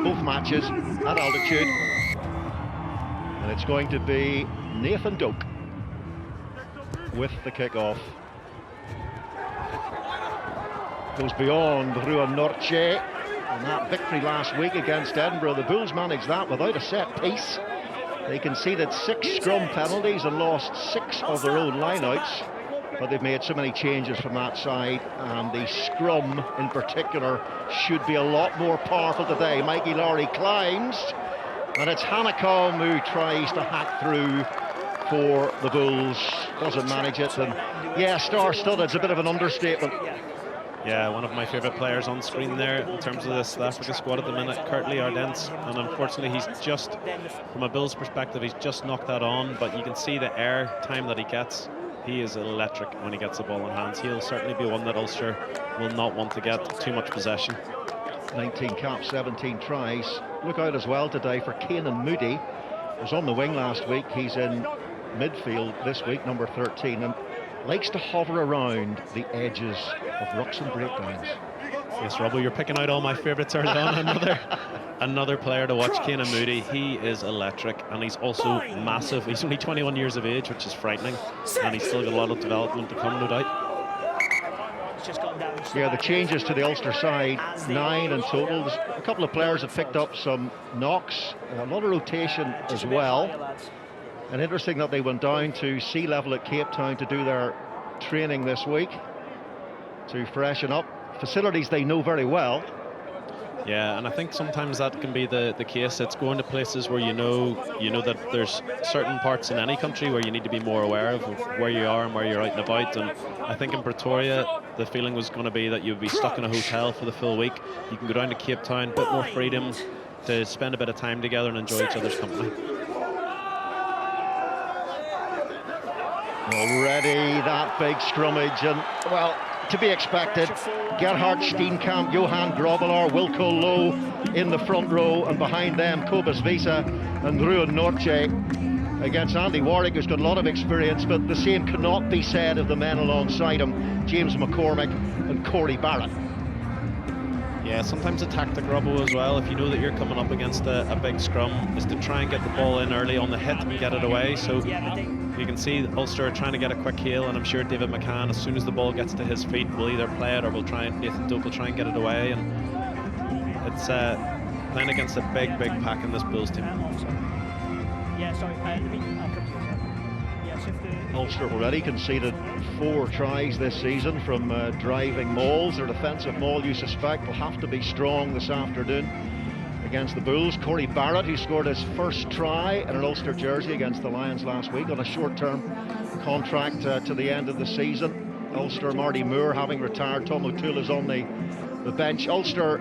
both matches at altitude. And it's going to be Nathan Doak with the kick-off. Goes beyond Ruan Norce. And that victory last week against Edinburgh, the Bulls managed that without a set piece. They conceded 6 scrum penalties and lost 6 of their own lineouts. But they've made so many changes from that side, and the scrum in particular should be a lot more powerful today. Mikey Lowry climbs, and it's Hanekom who tries to hack through for the Bulls. Doesn't manage it, and yeah, star-studded, it's a bit of an understatement. Yeah, one of my favourite players on screen there in terms of the South Africa squad at the minute, Curtly Ardents, and unfortunately he's just, from a Bulls perspective, he's just knocked that on, but you can see the air time that he gets. He is electric when he gets the ball in hands. He'll certainly be one that Ulster will not want to get too much possession. 19 caps, 17 tries. Look out as well today for Canan Moody. He was on the wing last week. He's in midfield this week, number 13, and likes to hover around the edges of rucks and breakdowns. Yes, Robbo, you're picking out all my favourites early on. Another player to watch, Canan Moody. He is electric, and he's also massive. He's only 21 years of age, which is frightening, and he's still got a lot of development to come, no doubt. Yeah, the changes to the Ulster side, 9 in total. There's a couple of players have picked up some knocks, a lot of rotation as well. And interesting that they went down to sea level at Cape Town to do their training this week to freshen up. Facilities they know very well. Yeah, and I think sometimes that can be the case. It's going to places where you know that there's certain parts in any country where you need to be more aware of where you are and where you're out and about. And I think in Pretoria, the feeling was going to be that you'd be stuck in a hotel for the full week. You can go down to Cape Town, a bit more freedom to spend a bit of time together and enjoy each other's company. Already that big scrummage, and well, to be expected. Gerhard Steenkamp, Johan Grobbelaar, Wilco Low in the front row, and behind them Cobus Visa and Ruan Norce against Andy Warwick, who's got a lot of experience, but the same cannot be said of the men alongside him, James McCormick and Corey Barrett. Yeah, sometimes a tactic, Robbo, as well, if you know that you're coming up against a big scrum, is to try and get the ball in early on the hit and get it away. So you can see Ulster trying to get a quick heel, and I'm sure David McCann, as soon as the ball gets to his feet, will either play it or will try and Nathan Doak will try and get it away. And it's playing against a big pack in this Bulls team. Yeah, sorry. Ulster already conceded 4 tries this season from driving mauls. Their defensive maul, you suspect, will have to be strong this afternoon against the Bulls. Corey Barrett, who scored his first try in an Ulster jersey against the Lions last week on a short-term contract to the end of the season. Ulster, Marty Moore having retired, Tom O'Toole is on the bench. Ulster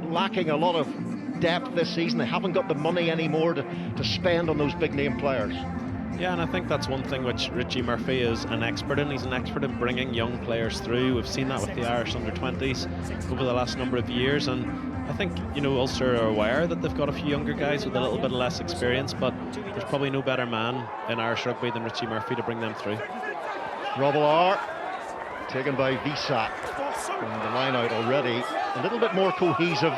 lacking a lot of depth this season. They haven't got the money anymore to spend on those big-name players. Yeah, and I think that's one thing which Richie Murphy is an expert in. He's an expert in bringing young players through. We've seen that with the Irish under-20s over the last number of years, and I think, Ulster are aware that they've got a few younger guys with a little bit less experience, but there's probably no better man in Irish rugby than Richie Murphy to bring them through. Grobbelaar taken by Visa, and the line out already a little bit more cohesive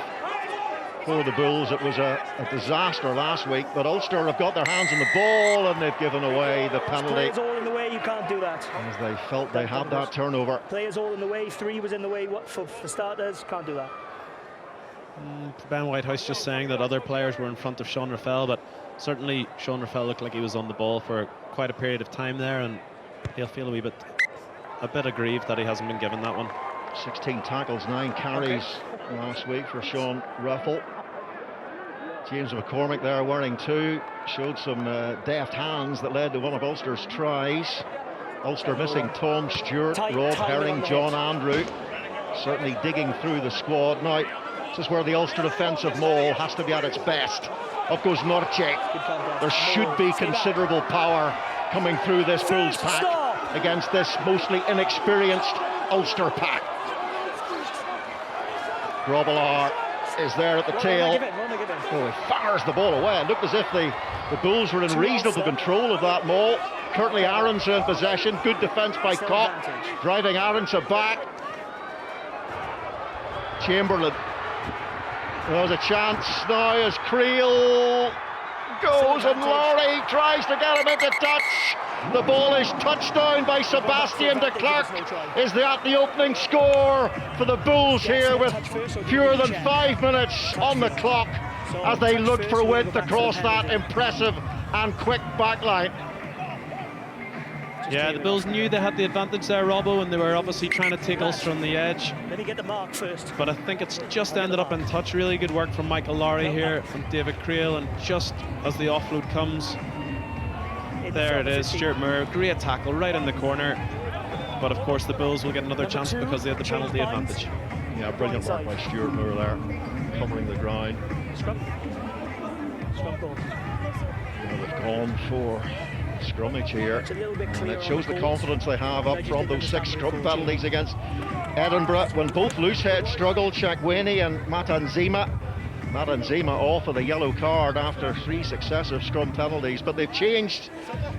for the Bulls. It was a disaster last week, but Ulster have got their hands on the ball and they've given away the penalty. Players all in the way, you can't do that. As they felt they had that turnover. Players all in the way, 3 was in the way for starters, can't do that. Ben Whitehouse just saying that other players were in front of Sean Raffel, but certainly Sean Raffel looked like he was on the ball for quite a period of time there, and he'll feel a bit aggrieved that he hasn't been given that one. 16 tackles, 9 carries last week for Sean Raffel. James McCormick there wearing 2, showed some deft hands that led to one of Ulster's tries. Ulster missing Tom Stewart, Rob Herring, John Andrew, certainly digging through the squad. Now, this is where the Ulster defensive maul has to be at its best. Up goes Norce. There should be considerable power coming through this Bulls pack against this mostly inexperienced Ulster pack. Grobbelaar is there at the tail. Oh, he fires the ball away. It looked as if the Bulls were in reasonable control of that maul. Curtly Aronson in possession. Good defence by Cock, driving Aronson back. Chamberlain There's a chance now as Creel goes and Laurie tries to get him into touch. The ball is touched down by Sebastian de Klerk. Is that the opening score for the Bulls here with fewer than 5 minutes on the clock as they look for width across that impressive and quick backline? Yeah, the Bulls knew they had the advantage there, Robbo, and they were obviously trying to take Ulster on the edge. Let me get the mark first. But I think it's just ended up in touch. Really good work from Michael Lowry here, from David Creel, and just as the offload comes, there it is, Stuart Moore, great tackle right in the corner. But of course the Bulls will get another chance because they had the penalty advantage. Yeah, brilliant work by Stuart Moore there, covering the ground. Scrum ball. Well, they've gone for scrummage here, and it shows the confidence they have up front. Those 6 scrum penalties against Edinburgh when both loose heads struggled, Shakweni and Matanzima off with a yellow card after 3 successive scrum penalties. But they've changed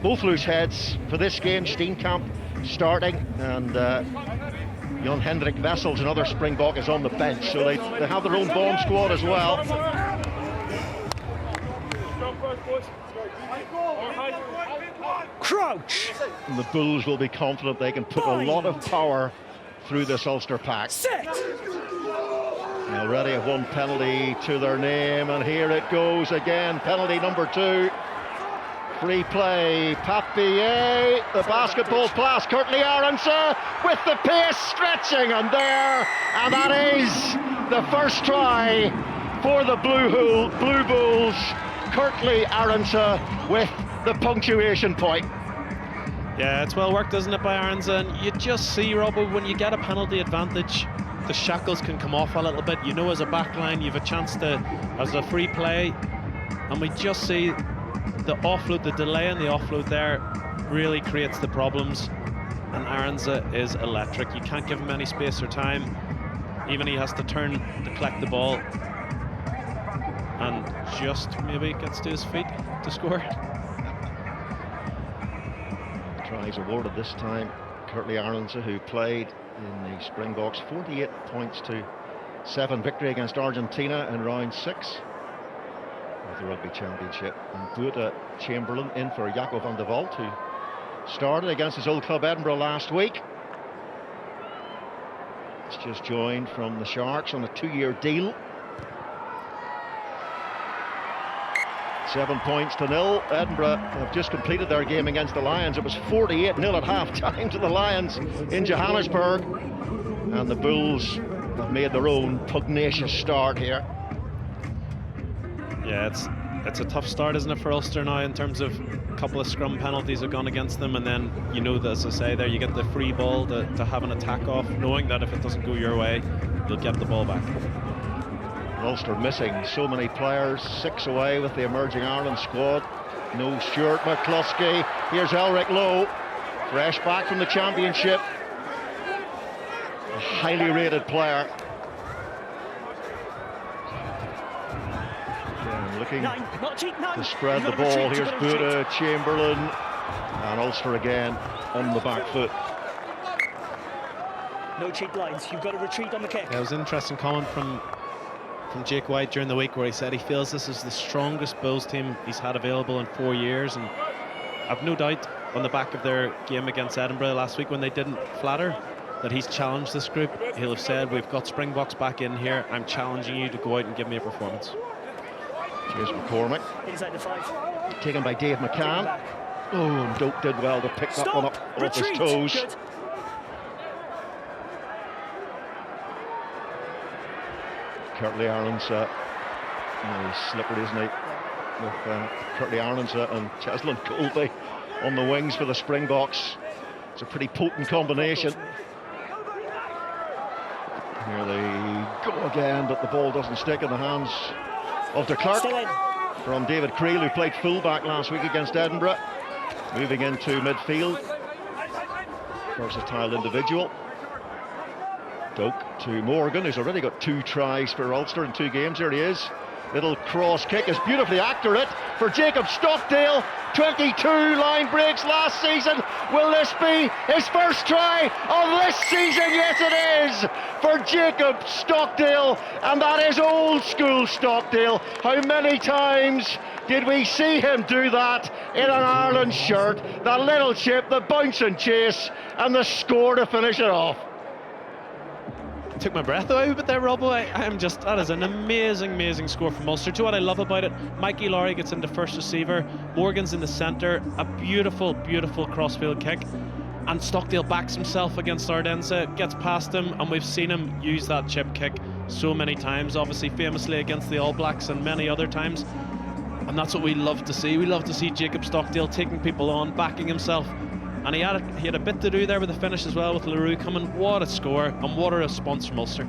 both loose heads for this game. Steenkamp starting, and Jan Hendrik Wessels, another Springbok, is on the bench, so they have their own bomb squad as well. Crouch. And the Bulls will be confident they can put a lot of power through this Ulster pack. Set. They already have 1 penalty to their name, and here it goes again. Penalty number 2. Free play. Papier, the basketball pass. Curtly Aronsa with the pace stretching, and that is the first try for the Blue Bulls. Curtly Aronsa with the punctuation point. Yeah, it's well worked, isn't it, by Aronsa? And you just see, Robbo, when you get a penalty advantage, the shackles can come off a little bit. You know, as a backline, you have a chance to, as a free play, and we just see the offload, the delay in the offload there really creates the problems. And Aronsa is electric. You can't give him any space or time. Even he has to turn to collect the ball, and just maybe gets to his feet to score. Tries awarded this time. Curtly Aronsa, who played in the Springboks 48 points to 7 victory against Argentina in round 6 of the Rugby Championship. And Buda Chamberlain in for Jaco van der Walt, who started against his old club Edinburgh last week. He's just joined from the Sharks on a 2-year deal. 7 points to 0. Edinburgh have just completed their game against the Lions. It was 48-0 at half-time to the Lions in Johannesburg. And the Bulls have made their own pugnacious start here. Yeah, it's a tough start, isn't it, for Ulster now, in terms of a couple of scrum penalties have gone against them, and then, you know, as I say there, you get the free ball to have an attack off, knowing that if it doesn't go your way, you'll get the ball back. Ulster missing so many players, 6 away with the emerging Ireland squad. No Stuart McCluskey. Here's Elric Lowe, fresh back from the championship. A highly rated player. Again, looking to spread the ball. Here's Buda, Chamberlain, and Ulster again on the back foot. No cheat lines. You've got to retreat on the kick. Yeah, it was an interesting comment from Jake White during the week, where he said he feels this is the strongest Bulls team he's had available in 4 years, and I've no doubt on the back of their game against Edinburgh last week, when they didn't flatter, that he's challenged this group. He'll have said, we've got Springboks back in here, I'm challenging you to go out and give me a performance. Here's McCormick. Inside the 5. Taken by Dave McCann. Oh, and Doak did well to pick that one up off his toes. Good. Curtly Aronsa, he's slippery, isn't he? With Curtly Aronsa and Cheslin Colby on the wings for the Springboks. It's a pretty potent combination. Here they go again, but the ball doesn't stick in the hands of de Klerk. From David Creel, who played fullback last week against Edinburgh. Moving into midfield. Versatile individual. Doak to Morgan, who's already got 2 tries for Ulster in 2 games. Here he is. Little cross kick is beautifully accurate for Jacob Stockdale. 22 line breaks last season. Will this be his first try of this season? Yes, it is for Jacob Stockdale, and that is old school Stockdale. How many times did we see him do that in an Ireland shirt? The little chip, the bounce and chase, and the score to finish it off. Took my breath away a bit there, Robbo. That is an amazing score from Ulster. Do you know what I love about it? Mikey Lowry gets into first receiver, Morgan's in the centre, a beautiful crossfield kick, and Stockdale backs himself against Ardenza, gets past him, and we've seen him use that chip kick so many times, obviously famously against the All Blacks and many other times, and that's what we love to see. We love to see Jacob Stockdale taking people on, backing himself. And he had a bit to do there with the finish as well, with LaRue coming. What a score, and what a response from Ulster.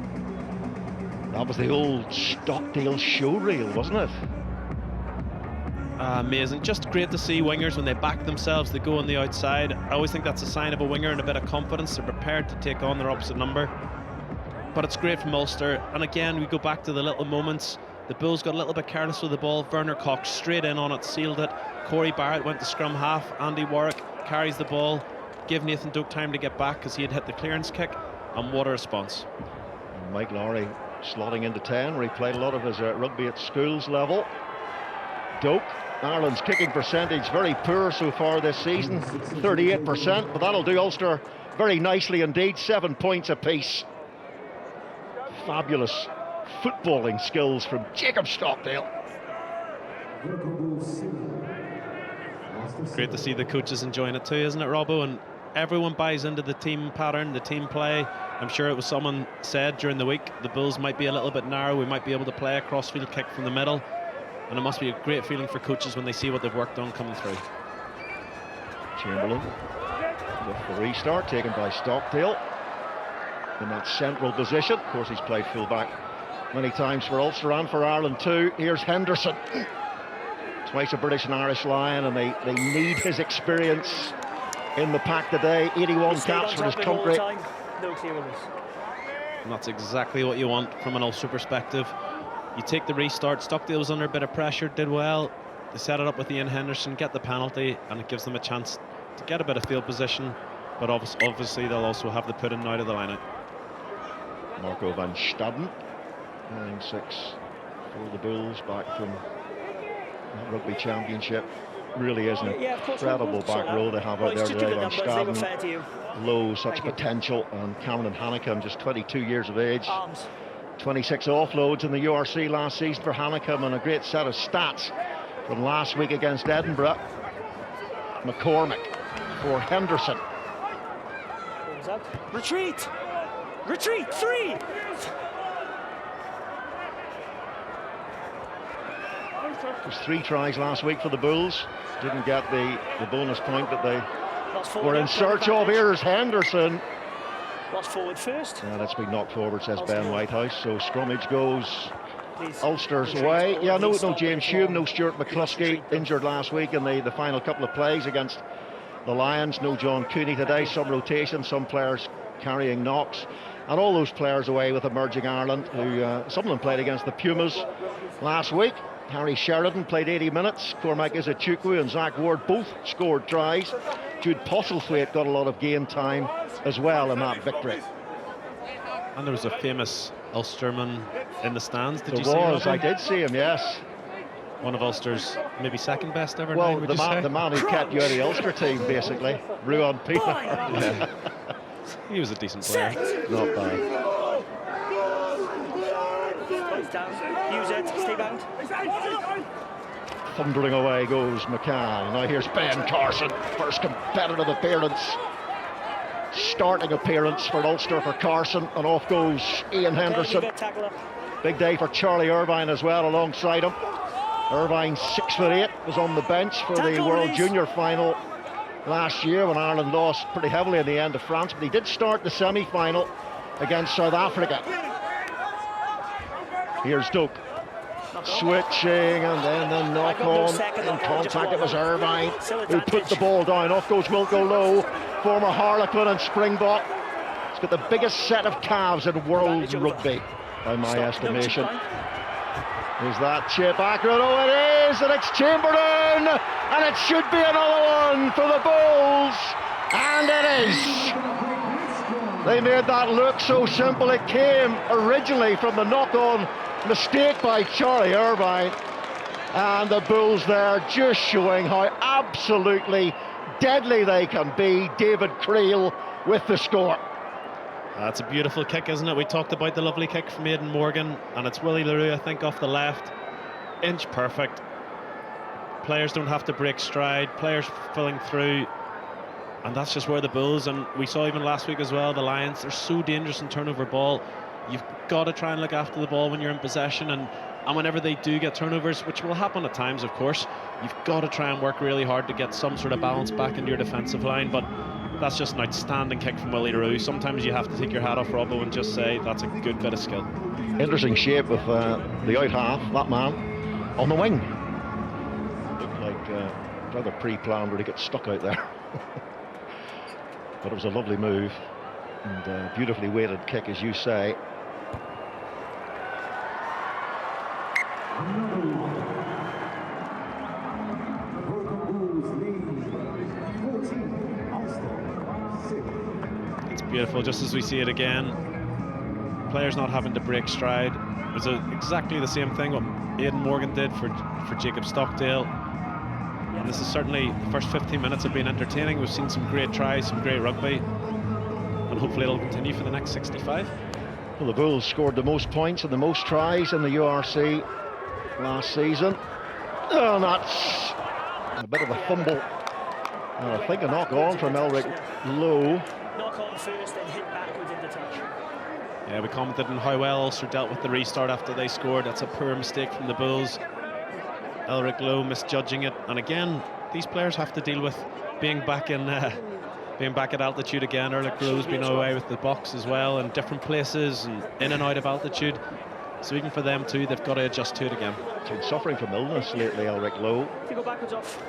That was the old Stockdale showreel, wasn't it? Amazing. Just great to see wingers when they back themselves, they go on the outside. I always think that's a sign of a winger and a bit of confidence. They're prepared to take on their opposite number. But it's great from Ulster. And again, we go back to the little moments. The Bulls got a little bit careless with the ball. Werner Cox straight in on it, sealed it. Corey Barrett went to scrum half. Andy Warwick carries the ball, give Nathan Doak time to get back because he had hit the clearance kick, and what a response. Mike Lowry slotting into 10, where he played a lot of his rugby at schools level. Doak, Ireland's kicking percentage very poor so far this season, 38%, but that'll do Ulster very nicely indeed, 7 points apiece. Fabulous footballing skills from Jacob Stockdale. Great to see the coaches enjoying it too, isn't it, Robbo? And everyone buys into the team pattern, the team play. I'm sure it was someone said during the week, the Bulls might be a little bit narrow, we might be able to play a crossfield kick from the middle, and it must be a great feeling for coaches when they see what they've worked on coming through. Chamberlain with the restart taken by Stockdale in that central position. Of course, he's played full-back many times for Ulster and for Ireland too. Here's Henderson, twice a British and Irish Lion, and they need his experience in the pack today. 81 caps for his country. No clearance. And that's exactly what you want from an Ulster perspective. You take the restart. Stockdale was under a bit of pressure, did well. They set it up with Ian Henderson, get the penalty, and it gives them a chance to get a bit of field position. But obviously they'll also have the put in out of the line-out. Marco van Staden, 9-6 for the Bulls, back from the Rugby Championship. Really is an incredible back row they have out there today. Van Staden, Lowe, such potential, and Cameron Hannicum, just 22 years of age. 26 offloads in the URC last season for Hannicum, and a great set of stats from last week against Edinburgh. McCormick for Henderson. What was that? Retreat! Retreat! 3! There's 3 tries last week for the Bulls. Didn't get the bonus point that they were in search of. Here's Henderson. Lost forward first. Yeah, that's been knocked forward, says Ben Whitehouse. So scrummage goes Ulster's way. Yeah, no James Hume, no Stuart McCluskey, injured last week in the final couple of plays against the Lions. No John Cooney today. Some rotation, some players carrying knocks. And all those players away with emerging Ireland, who some of them played against the Pumas last week. Harry Sheridan played 80 minutes. Cormac Izuchukwu and Zach Ward both scored tries. Jude Postlethwaite got a lot of game time as well in that victory. And there was a famous Ulsterman in the stands. Did you see him? I did see him, yes. One of Ulster's maybe second best ever. Well, nine, the man who kept you out of the Ulster team, basically. Ruan Peter. Yeah. He was a decent player. Not bad. Use it, stay bound. Thundering away goes McCann. Now here's Ben Carson, first competitive appearance, starting appearance for Ulster for Carson, and off goes Ian Henderson. Big day for Charlie Irvine as well alongside him. Irvine, 6'8", was on the bench for the World Junior final last year when Ireland lost pretty heavily in the end to France, but he did start the semi-final against South Africa. Here's Doak, switching, and then the knock on in contact. It was Irvine who put the ball down. Off goes Wilco Lowe, former Harlequin and Springbok. He's got the biggest set of calves in world rugby by my estimation. Is that chip accurate? Oh, it is, and it's Chamberlain, and it should be another one for the Bulls, and it is. They made that look so simple. It came originally from the knock-on mistake by Charlie Irvine, and the Bulls there just showing how absolutely deadly they can be. David Creel with the score. That's a beautiful kick, isn't it? We talked about the lovely kick from Aidan Morgan, and it's Willie LaRue, I think, off the left. Inch perfect. Players don't have to break stride, players filling through, and that's just where the Bulls, and we saw even last week as well, the Lions, they're so dangerous in turnover ball. You've got to try and look after the ball when you're in possession, and whenever they do get turnovers, which will happen at times, of course, you've got to try and work really hard to get some sort of balance back into your defensive line. But that's just an outstanding kick from Willie LaRue. Sometimes you have to take your hat off, Robbo, and just say that's a good bit of skill. Interesting shape with the out half, that man on the wing. Looked like rather pre-planned where he got stuck out there. But it was a lovely move and beautifully weighted kick, as you say. It's beautiful, just as we see it again. Players not having to break stride. It was exactly the same thing what Aidan Morgan did for Jacob Stockdale. And this is certainly, the first 15 minutes have been entertaining. We've seen some great tries, some great rugby, and hopefully it'll continue for the next 65. Well, the Bulls scored the most points and the most tries in the URC last season. Oh, and that's a bit of a fumble. And I think a knock on from Elric Lowe. Knock on first, then hit backwards into touch. Yeah, we commented on how well Ulster dealt with the restart after they scored. That's a poor mistake from the Bulls. Elric Lowe misjudging it, and again, these players have to deal with being back at altitude again. Elric Lowe's been away with the box as well, in different places and in and out of altitude. So even for them too, they've got to adjust to it again. He's been suffering from illness lately, Elric Lowe. If you go backwards off.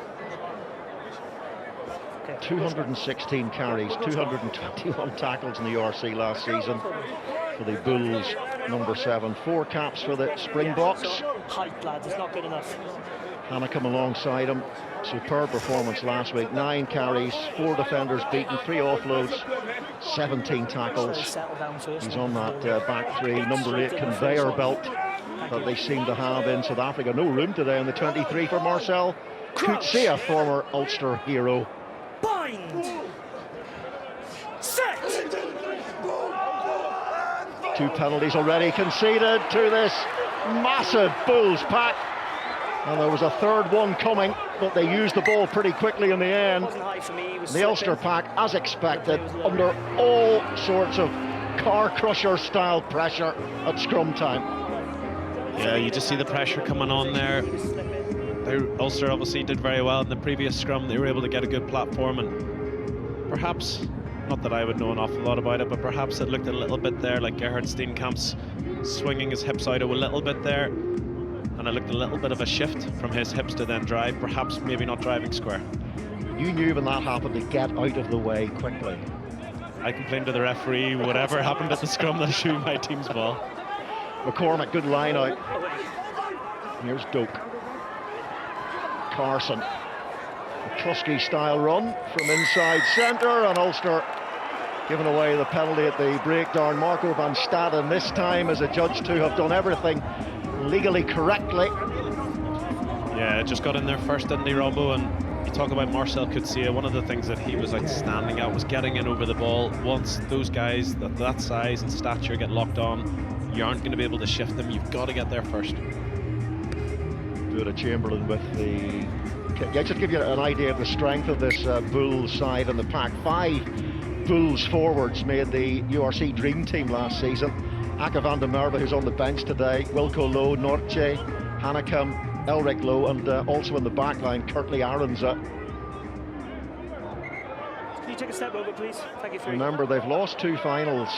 216 carries, 221 tackles in the URC last season for the Bulls, number 7. 4 caps for the Springboks. Height, lads, it's not good enough. Hannah come alongside him. Superb performance last week. 9 carries, 4 defenders beaten, 3 offloads, 17 tackles. He's on that back 3, number 8 conveyor belt that they seem to have in South Africa. No room today on the 23 for Marcel Coetzee, a former Ulster hero. Bind! Set! 2 penalties already conceded to this massive Bulls pack. And there was a third one coming, but they used the ball pretty quickly in the end. The Ulster pack, as expected, under all sorts of car crusher style pressure at scrum time. Yeah, you just see the pressure coming on there. Ulster obviously did very well in the previous scrum. They were able to get a good platform, and perhaps, not that I would know an awful lot about it, but perhaps it looked a little bit there like Gerhard Steenkamp's swinging his hips out a little bit there, and it looked a little bit of a shift from his hips to then drive, perhaps maybe not driving square. You knew when that happened to get out of the way quickly. I complained to the referee, whatever happened at the scrum, they'll shoot my team's ball. McCormick, good line out. Here's Doak. Carson, a Trusky style run from inside centre, and Ulster giving away the penalty at the breakdown. Marco van Staden this time as a judge to have done everything legally correctly. Yeah, just got in there first, didn't he, Robbo? And you talk about Marcel Coetzee, one of the things that he was outstanding at was getting in over the ball. Once those guys that size and stature get locked on, you aren't going to be able to shift them. You've got to get there first. Chamberlain with the... Yeah, just give you an idea of the strength of this Bulls side and the pack. 5 Bulls forwards made the URC Dream Team last season. Aka van der Merwe, who's on the bench today, Wilco Lowe, Nortje, Hannekam, Elric Lowe, and also in the back line, Kurtley Aronza. Can you take a step over, please? Thank you. Remember, they've lost 2 finals,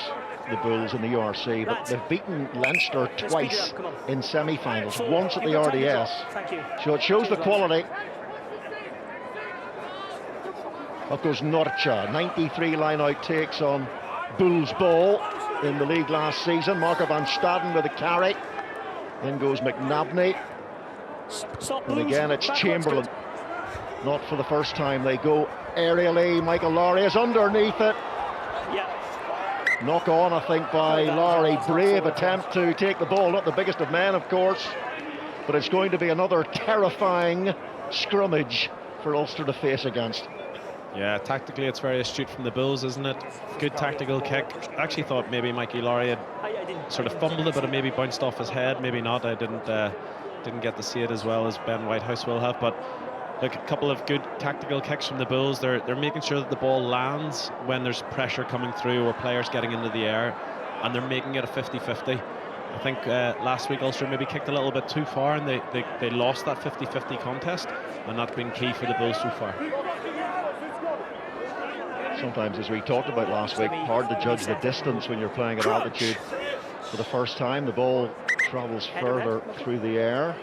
the Bulls in the URC, but they've beaten Leinster twice in semi-finals, once at the RDS. So it shows the quality. Up goes Nortje, 93 line-out takes on Bulls ball in the league last season. Marco van Staden with a carry. In goes McNabney. Stop, And Blues. again, it's Backwards, Chamberlain. good. Not for the first time. They go aerially. Michael Lowry is underneath it. Yeah. Knock on, I think, by Lowry. Brave attempt to take the ball. Not the biggest of men, of course. But it's going to be another terrifying scrummage for Ulster to face against. Yeah, tactically it's very astute from the Bulls, isn't it? Good tactical kick. I actually thought maybe Mikey Lowry had sort of fumbled it, but it maybe bounced off his head. Maybe not. I didn't get to see it as well as Ben Whitehouse will have. But look, a couple of good tactical kicks from the Bulls. They're making sure that the ball lands when there's pressure coming through or players getting into the air, and they're making it a 50-50. I think last week Ulster maybe kicked a little bit too far, and they lost that 50-50 contest, and that's been key for the Bulls so far. Sometimes, as we talked about last week, hard to judge the distance when you're playing at altitude. For the first time, the ball travels further through the air.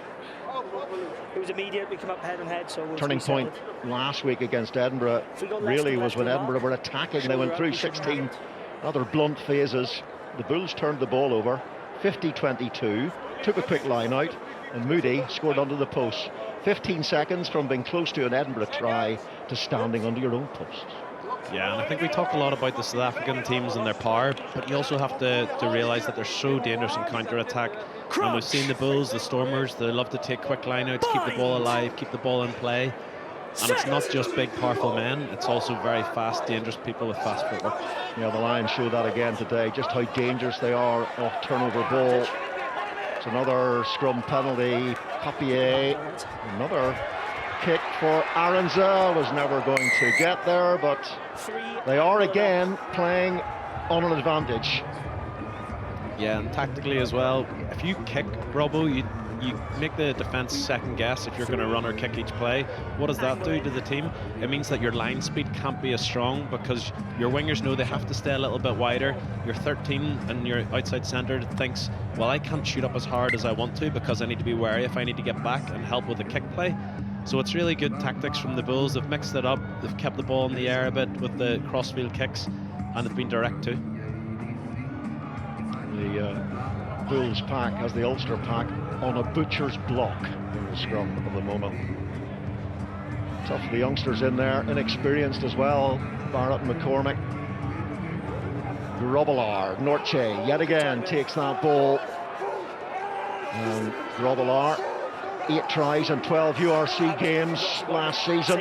It was immediate. We come up head on head. So Turning point last week against Edinburgh really was when Edinburgh were attacking. They went through 16 rather blunt phases. The Bulls turned the ball over, 50-22, took a quick line out, and Moody scored under the post. 15 seconds from being close to an Edinburgh try to standing under your own post. Yeah, and I think we talk a lot about the South African teams and their power, but you also have to realise that they're so dangerous in counter-attack. And we've seen the Bulls, the Stormers, they love to take quick lineouts, keep the ball alive, keep the ball in play. And it's not just big, powerful men, it's also very fast, dangerous people with fast footwork. Yeah, the Lions showed that again today, just how dangerous they are off turnover ball. It's another scrum penalty. Papier, another kick for Aranza, was never going to get there, but they are again playing on an advantage. Yeah, and tactically as well, if you kick, Robbo, you make the defence second guess if you're going to run or kick each play. What does that do to the team? It means that your line speed can't be as strong because your wingers know they have to stay a little bit wider. Your 13 and your outside centre thinks, well, I can't shoot up as hard as I want to because I need to be wary if I need to get back and help with the kick play. So it's really good tactics from the Bulls. They've mixed it up, they've kept the ball in the air a bit with the crossfield kicks, and it's been direct too. The Bulls pack has the Ulster pack on a butcher's block in the scrum at the moment. Tough for the youngsters in there, inexperienced as well. Barrett and McCormick. Grobbelaar, Norche yet again takes that ball. And Grobbelaar, 8 tries and 12 URC games last season.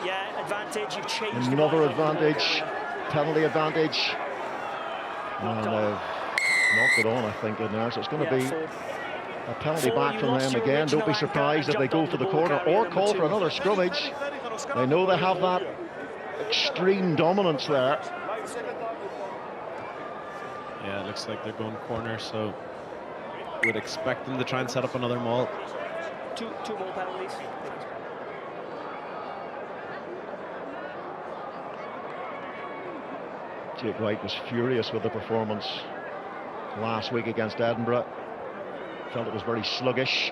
Yeah, advantage, you've changed. Another advantage, penalty advantage. And knocked it on, I think, in there. So it's going to be a penalty back from them again. Don't be surprised if they go for the corner or call for another scrummage. They know they have that extreme dominance there. Yeah, it looks like they're going corner, so would expect them to try and set up another maul. Two more penalties. Jake White was furious with the performance last week against Edinburgh. Felt it was very sluggish.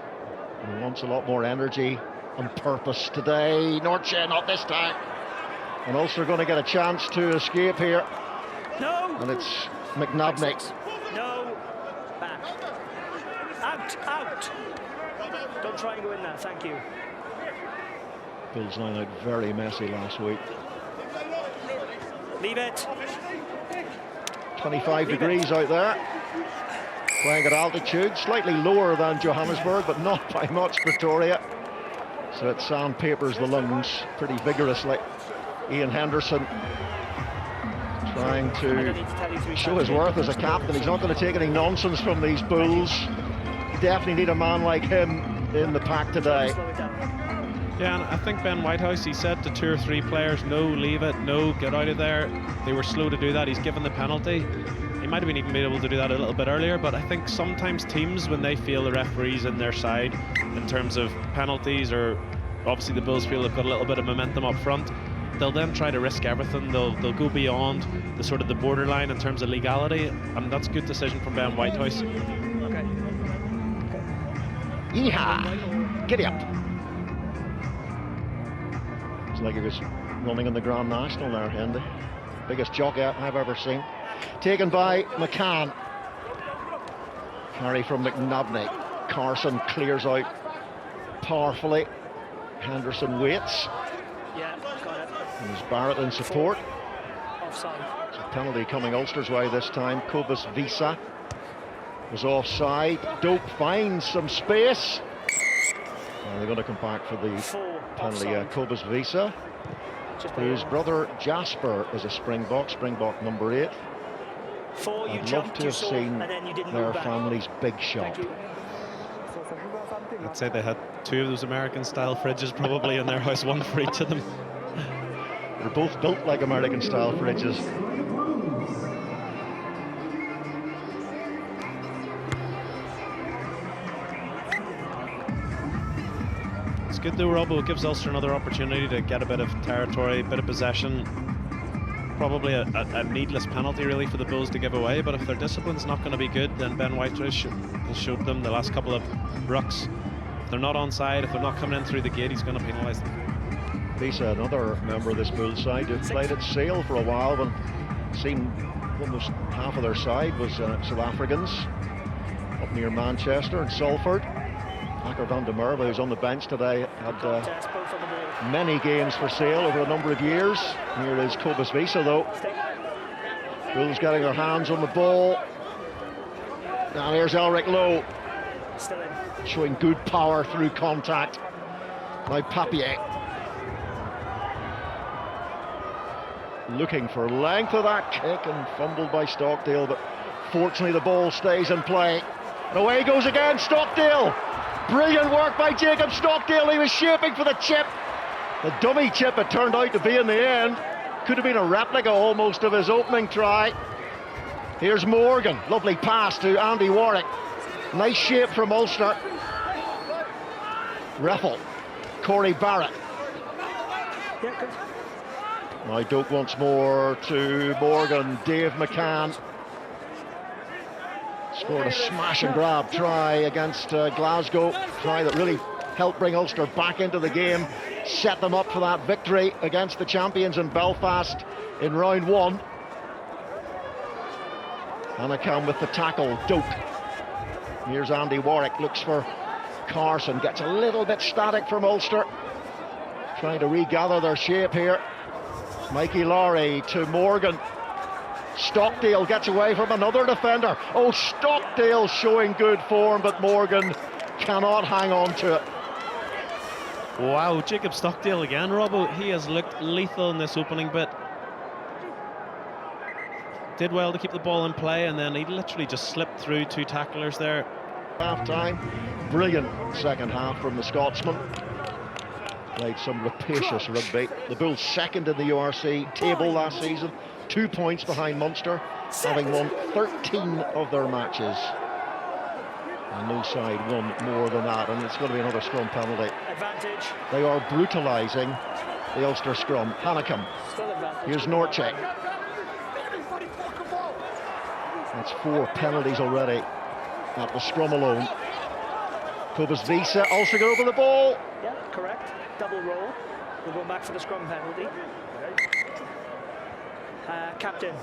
He wants a lot more energy and purpose today. Norche, not this time. And Ulster are going to get a chance to escape here. No! And it's McNabney. No! Back. Out! Don't try and go in there, thank you. Bulls line out very messy last week. Leave it. 25 degrees out there. Playing at altitude, slightly lower than Johannesburg, but not by much, Pretoria. So it sandpapers the lungs pretty vigorously. Ian Henderson trying to show his worth as a captain. He's not going to take any nonsense from these Bulls. Definitely need a man like him in the pack today. Yeah, and I think Ben Whitehouse, he said to 2 or 3 players, no, leave it, no, get out of there. They were slow to do that. He's given the penalty. He might have been even able to do that a little bit earlier, but I think sometimes teams, when they feel the referee's in their side in terms of penalties, or obviously the Bulls feel they've got a little bit of momentum up front, they'll then try to risk everything. They'll go beyond the sort of the borderline in terms of legality, and that's a good decision from Ben Whitehouse. Okay. Yeehaw! Giddy up! It's like he was running in the Grand National there, Hendy. Biggest jockey I've ever seen. Taken by McCann. Carry from McNabney. Carson clears out powerfully. Henderson waits. Yeah, got it. And there's Barrett in support. Offside. It's a penalty coming Ulster's way this time. Kobus Visa was offside. Doak finds some space. And they're going to come back for the penalty. Kobus Visa, whose brother Jasper is a Springbok number 8. I'd love to have seen their family's big shop. I'd say they had 2 of those American-style fridges probably in their house, one for each of them. They're both built like American-style fridges. It's good though, Robbo. It gives Ulster another opportunity to get a bit of territory, a bit of possession. Probably a needless penalty really for the Bulls to give away, but if their discipline's not going to be good, then Ben Whitehouse has showed them the last couple of rucks. If they're not onside, if they're not coming in through the gate, he's going to penalise them. Visa, another member of this Bulls side, who played at Sale for a while, when it seemed almost half of their side was South Africans, up near Manchester and Salford. Akker van der Merwe, who's on the bench today, had many games for Sale over a number of years. Here is Kobus Visa though. Bulls getting their hands on the ball. Now here's Elric Lowe, showing good power through contact. Now Papier, looking for length of that kick and fumbled by Stockdale, but fortunately the ball stays in play. And away goes again, Stockdale. Brilliant work by Jacob Stockdale. He was shaping for the chip. The dummy chip it turned out to be in the end. Could have been a replica almost of his opening try. Here's Morgan. Lovely pass to Andy Warwick. Nice shape from Ulster. Reffel. Corey Barrett. Now Doak once more to Morgan. Dave McCann scored a smash and grab try against Glasgow. Try that really helped bring Ulster back into the game, set them up for that victory against the champions in Belfast in round 1. Hanakam with the tackle. Doak. Here's Andy Warwick, looks for Carson, gets a little bit static from Ulster, trying to regather their shape here. Mikey Lowry to Morgan. Stockdale gets away from another defender. Oh, Stockdale showing good form, but Morgan cannot hang on to it. Wow, Jacob Stockdale again, Robbo. He has looked lethal in this opening bit. Did well to keep the ball in play, and then he literally just slipped through 2 tacklers there. Half time, brilliant second half from the Scotsman. Played some rapacious rugby. The Bulls second in the URC table last season, 2 points behind Munster, having won 13 of their matches. And no side won more than that, and it's going to be another scrum penalty. Advantage. They are brutalising the Ulster scrum. Hanakam. Here's Norcek. That's 4 penalties already at the scrum alone. Kobus Visa, Ulster go over the ball. Yeah, correct. Double roll. We'll go back for the scrum penalty. Captain.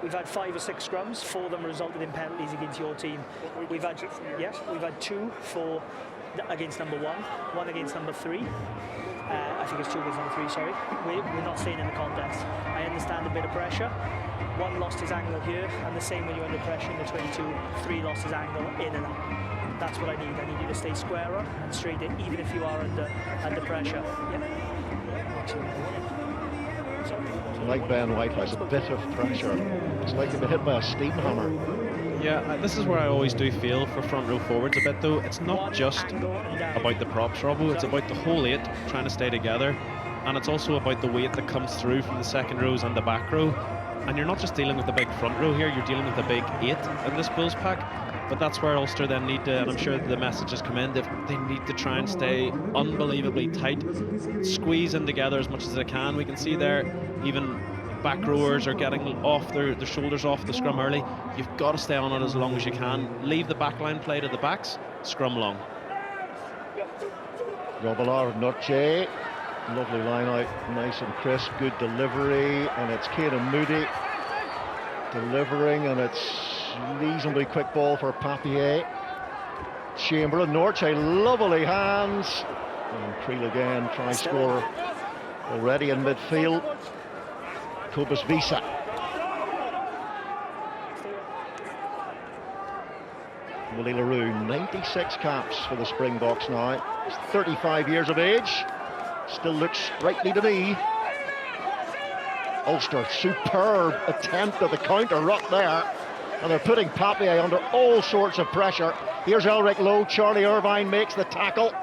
We've had 5 or 6 scrums. 4 of them resulted in penalties against your team. We've had 2 for against number 1, 1 against number 3. I think it's 2 against number 3. Sorry, we're not staying in the contest. I understand a bit of pressure. 1 lost his angle here, and the same when you're under pressure in the 22. 3 lost his angle in and out. That's what I need. I need you to stay square on and straight in, even if you are under pressure. Like Ben Whitehouse, a bit of pressure. It's like they've been hit by a steam hammer. Yeah, this is where I always do feel for front row forwards a bit though. It's not just about the props, Robbo, it's about the whole 8 trying to stay together, and it's also about the weight that comes through from the second rows and the back row. And you're not just dealing with the big front row here, you're dealing with the big 8 in this Bulls pack. But that's where Ulster then need to, and I'm sure the messages come in, they need to try and stay unbelievably tight, squeeze in together as much as they can. We can see there, even back rowers are getting off their shoulders off the scrum early. You've got to stay on it as long as you can. Leave the backline play to the backs, scrum long. Robillard, Noche, lovely line out, nice and crisp, good delivery, and it's Caden Moody delivering, and it's reasonably quick ball for Papier. Chamberlain, Norche, lovely hands. And Creel again, try score already in midfield. Cobus Visa. Willie LaRue, 96 caps for the Springboks now. He's 35 years of age. Still looks sprightly to me. Ulster, superb attempt at the counter ruck there. And they're putting Papier under all sorts of pressure. Here's Elric Lowe. Charlie Irvine makes the tackle.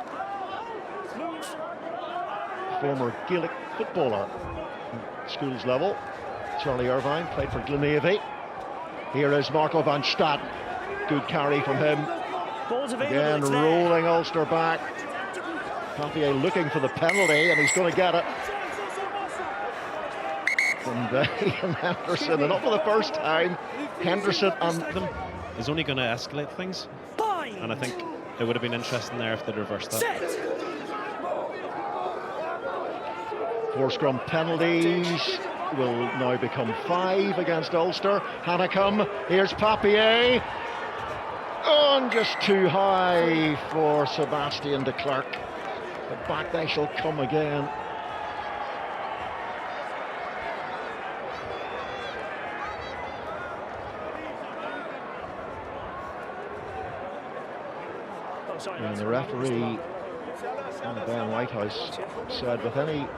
Former Gaelic footballer at schools level. Charlie Irvine played for Glenavy. Here is Marco van Staden. Good carry from him. Again, rolling Ulster back. Papier looking for the penalty, and he's going to get it. And Ian Henderson, and not for the first time, Henderson and them is only going to escalate things. And I think it would have been interesting there if they'd reversed that. 4 scrum penalties will now become 5 against Ulster. Hanekom, here's Papier. Oh, and just too high for Sebastian de Klerk. But back they shall come again. And the referee, Ben Whitehouse, said with any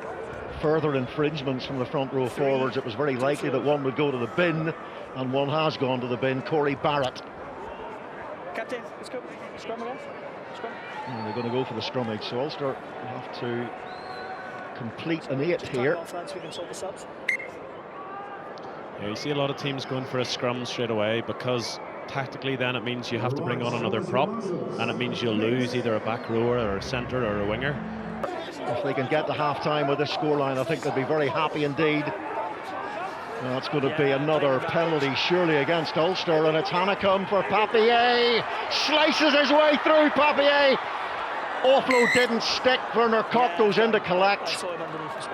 further infringements from the front row forwards, it was very likely that one would go to the bin, and one has gone to the bin. Corey Barrett. Captain, let's go. Scrum again. Scrum. And they're going to go for the scrummage, so Ulster have to complete an 8 here. Yeah, you see a lot of teams going for a scrum straight away because tactically then it means you have to bring on another prop, and it means you'll lose either a back rower or a centre or a winger. If they can get to half-time with this scoreline, I think they'll be very happy indeed. That's going to be another penalty surely against Ulster, and it's Hanekom for Papier. Slices his way through. Papier. Offload didn't stick. Werner Koch goes in to collect.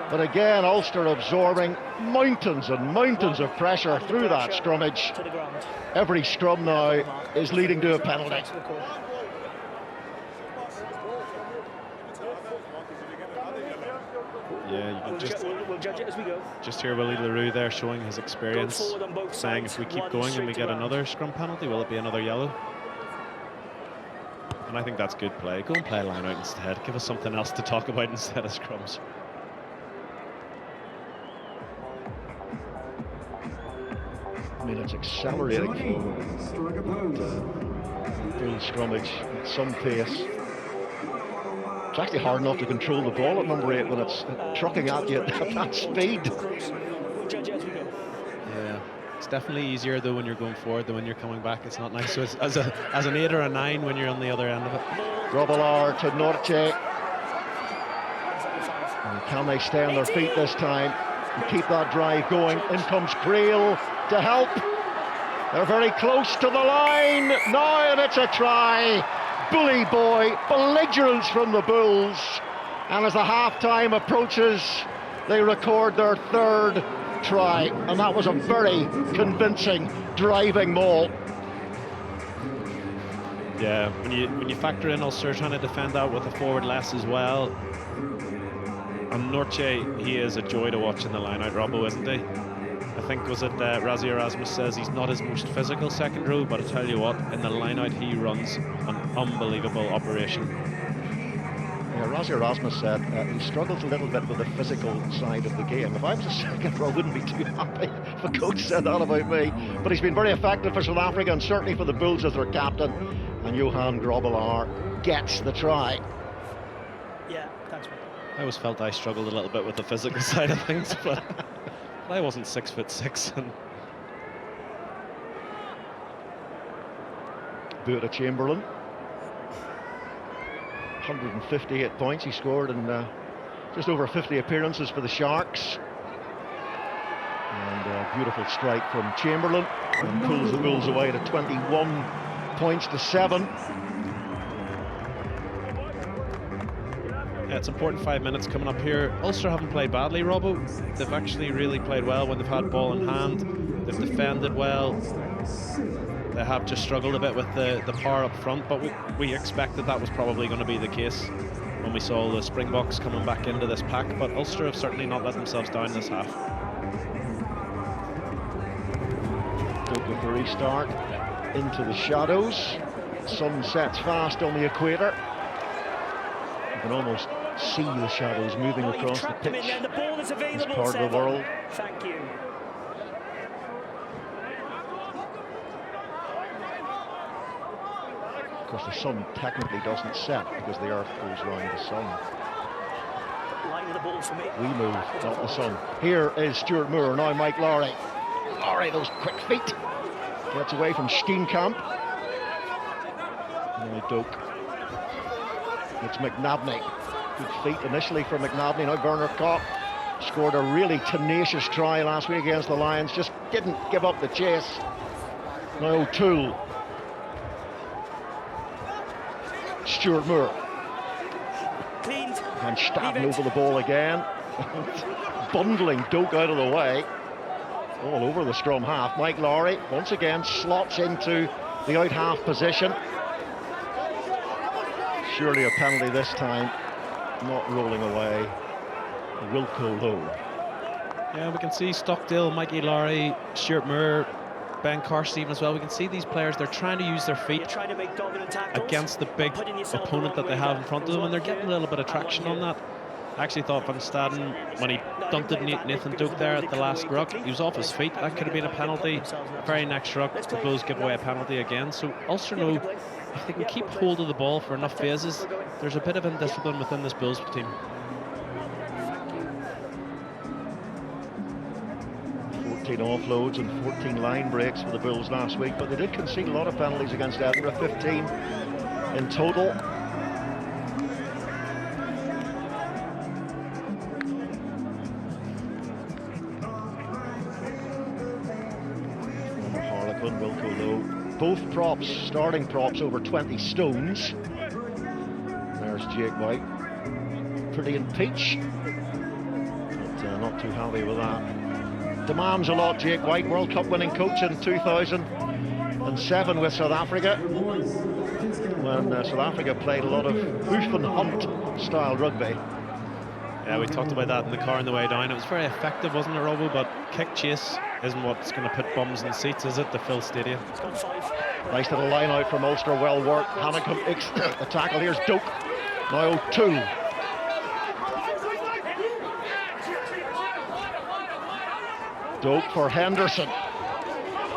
But again, Ulster absorbing mountains and mountains of pressure through that scrummage. Every scrum now is leading to a penalty. Yeah, you can we'll judge it as we go. Just hear Willie LaRue there showing his experience, saying if we keep going and we get another scrum penalty, will it be another yellow? And I think that's good play. Go and play a line out instead. Give us something else to talk about instead of scrums. I mean, it's accelerating forward. Full scrummage at some pace. It's actually hard enough to control the ball at number 8 when it's trucking at you at that speed. Yeah, it's definitely easier though when you're going forward than when you're coming back. It's not nice. So it's as an 8 or a 9 when you're on the other end of it. Grobbelaar to Norche. And can they stay on their feet this time and keep that drive going? In comes Creel to help. They're very close to the line now, and it's a try. Bully boy, belligerence from the Bulls, and as the half-time approaches, they record their 3rd try, and that was a very convincing driving maul. Yeah, when you factor in Ulster trying to defend that with a forward less as well, and Norche, he is a joy to watch in the line-out, Robbo, isn't he? I think was it Razzie Erasmus says he's not his most physical second row, but I tell you what, in the line-out he runs an unbelievable operation. Yeah, Razzie Erasmus said he struggles a little bit with the physical side of the game. If I was a second row, I wouldn't be too happy if a coach said that about me. But he's been very effective for South Africa, and certainly for the Bulls as their captain. And Johan Grobbelaar gets the try. Yeah, thanks, man. I always felt I struggled a little bit with the physical side of things, but I wasn't 6'6", and Buta Chamberlain, 158 points he scored in just over 50 appearances for the Sharks. And a beautiful strike from Chamberlain, and pulls the Bulls away to 21 points to 7. Yeah, it's important 5 minutes coming up here. Ulster haven't played badly, Robbo. They've actually really played well when they've had ball in hand. They've defended well. They have just struggled a bit with the power up front, but we expected that was probably going to be the case when we saw the Springboks coming back into this pack. But Ulster have certainly not let themselves down this half. Duke with the restart into the shadows. Sun sets fast on the equator. You can almost see the shadows moving across the pitch. The ball is available, this part of the world. Thank you. Of course, the sun technically doesn't set because the earth goes round the sun. Line of the ball for me. We move, not the sun. Here is Stuart Moore, now Mike Lowry. Lowry, those quick feet. Gets away from Steenkamp. Now Doak. It's McNabney. Good feet initially for McNabney. Now Werner Koch scored a really tenacious try last week against the Lions. Just didn't give up the chase. Now O'Toole. Stuart Moore. Cleaned. And stabbing over the ball again. Bundling Doak out of the way. All over the scrum half. Mike Lowry once again slots into the out half position. Surely a penalty this time. Not rolling away. Wilco Lowe. Yeah, we can see Stockdale, Mikey Lowry, Stuart Moore, Ben Carson as well. We can see these players, they're trying to use their feet against the big opponent that they have in front of them, and they're getting a little bit of traction on that. I actually thought Van Staden, when he dumped Nathan Doak there at the last ruck, he was off his feet. That could have been a penalty. Very next ruck, the Bulls give away a penalty again. So Ulster know if they can keep hold of the ball for enough phases, there's a bit of indiscipline within this Bulls team. 14 offloads and 14 line breaks for the Bulls last week, but they did concede a lot of penalties against Edinburgh, 15 in total. Harlequin, Wilco Lowe. Both props, starting props, over 20 stones. There's Jake White. Pretty in peach, but not too happy with that. Demands a lot, Jake White, World Cup winning coach in 2007 with South Africa, when South Africa played a lot of hoof and hunt style rugby. Yeah, we talked about that in the car on the way down. It was very effective, wasn't it, Robbo? But kick chase isn't what's going to put bums in seats, is it, to fill stadium? Nice little line out from Ulster, well worked. Hanekom, the tackle. Here's Doak. Now O'Toole. Doak for Henderson.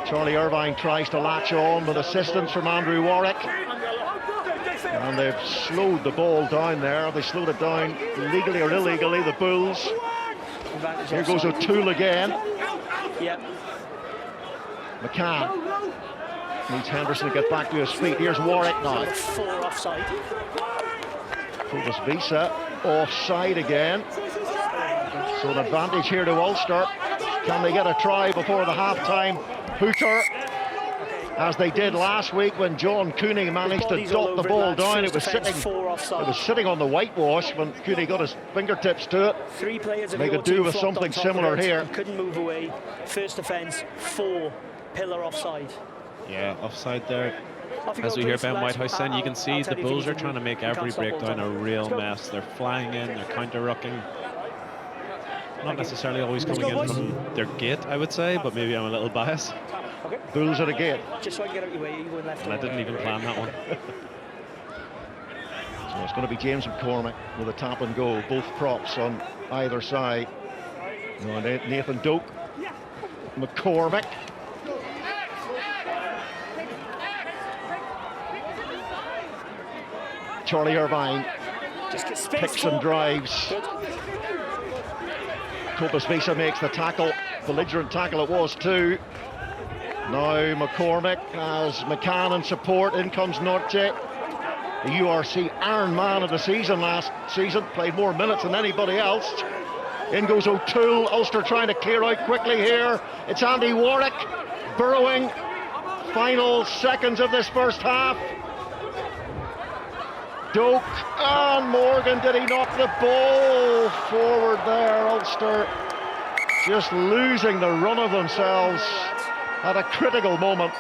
Charlie Irvine tries to latch on with assistance from Andrew Warwick. And they've slowed the ball down there. They slowed it down legally or illegally, the Bulls. Here goes O'Toole again. Yep. McCann needs Henderson to get back to his feet. Here's Warwick now. 4 offside. Phobos Visa offside again. So an advantage here to Ulster. Can they get a try before the half-time hooter? As they did last week when John Cooney managed to dot the ball down. It was sitting on the whitewash when Cooney got his fingertips to it. 3 players they could do with something similar here. Couldn't move away. First offence, 4 pillar offside. Yeah, offside there. As we hear Ben Whitehouse saying, you can see the Bulls are trying to make every breakdown a real mess. They're flying in, they're counter-rucking. Not necessarily always coming in from their gate, I would say, but maybe I'm a little biased. Okay. Bulls at a gate. Just so I can get out your way, you going left. And I didn't even plan that one. So it's going to be James McCormick with a tap and go. Both props on either side. Nathan Doak. McCormick. Charlie Irvine picks and drives. Phobos Visa makes the tackle. Belligerent tackle it was too. Now McCormick has McCann in support. In comes Norte. The URC Iron Man of the season last season. Played more minutes than anybody else. In goes O'Toole. Ulster trying to clear out quickly here. It's Andy Warwick burrowing. Final seconds of this first half. Doak and Morgan, did he knock the ball forward there? Ulster just losing the run of themselves at a critical moment.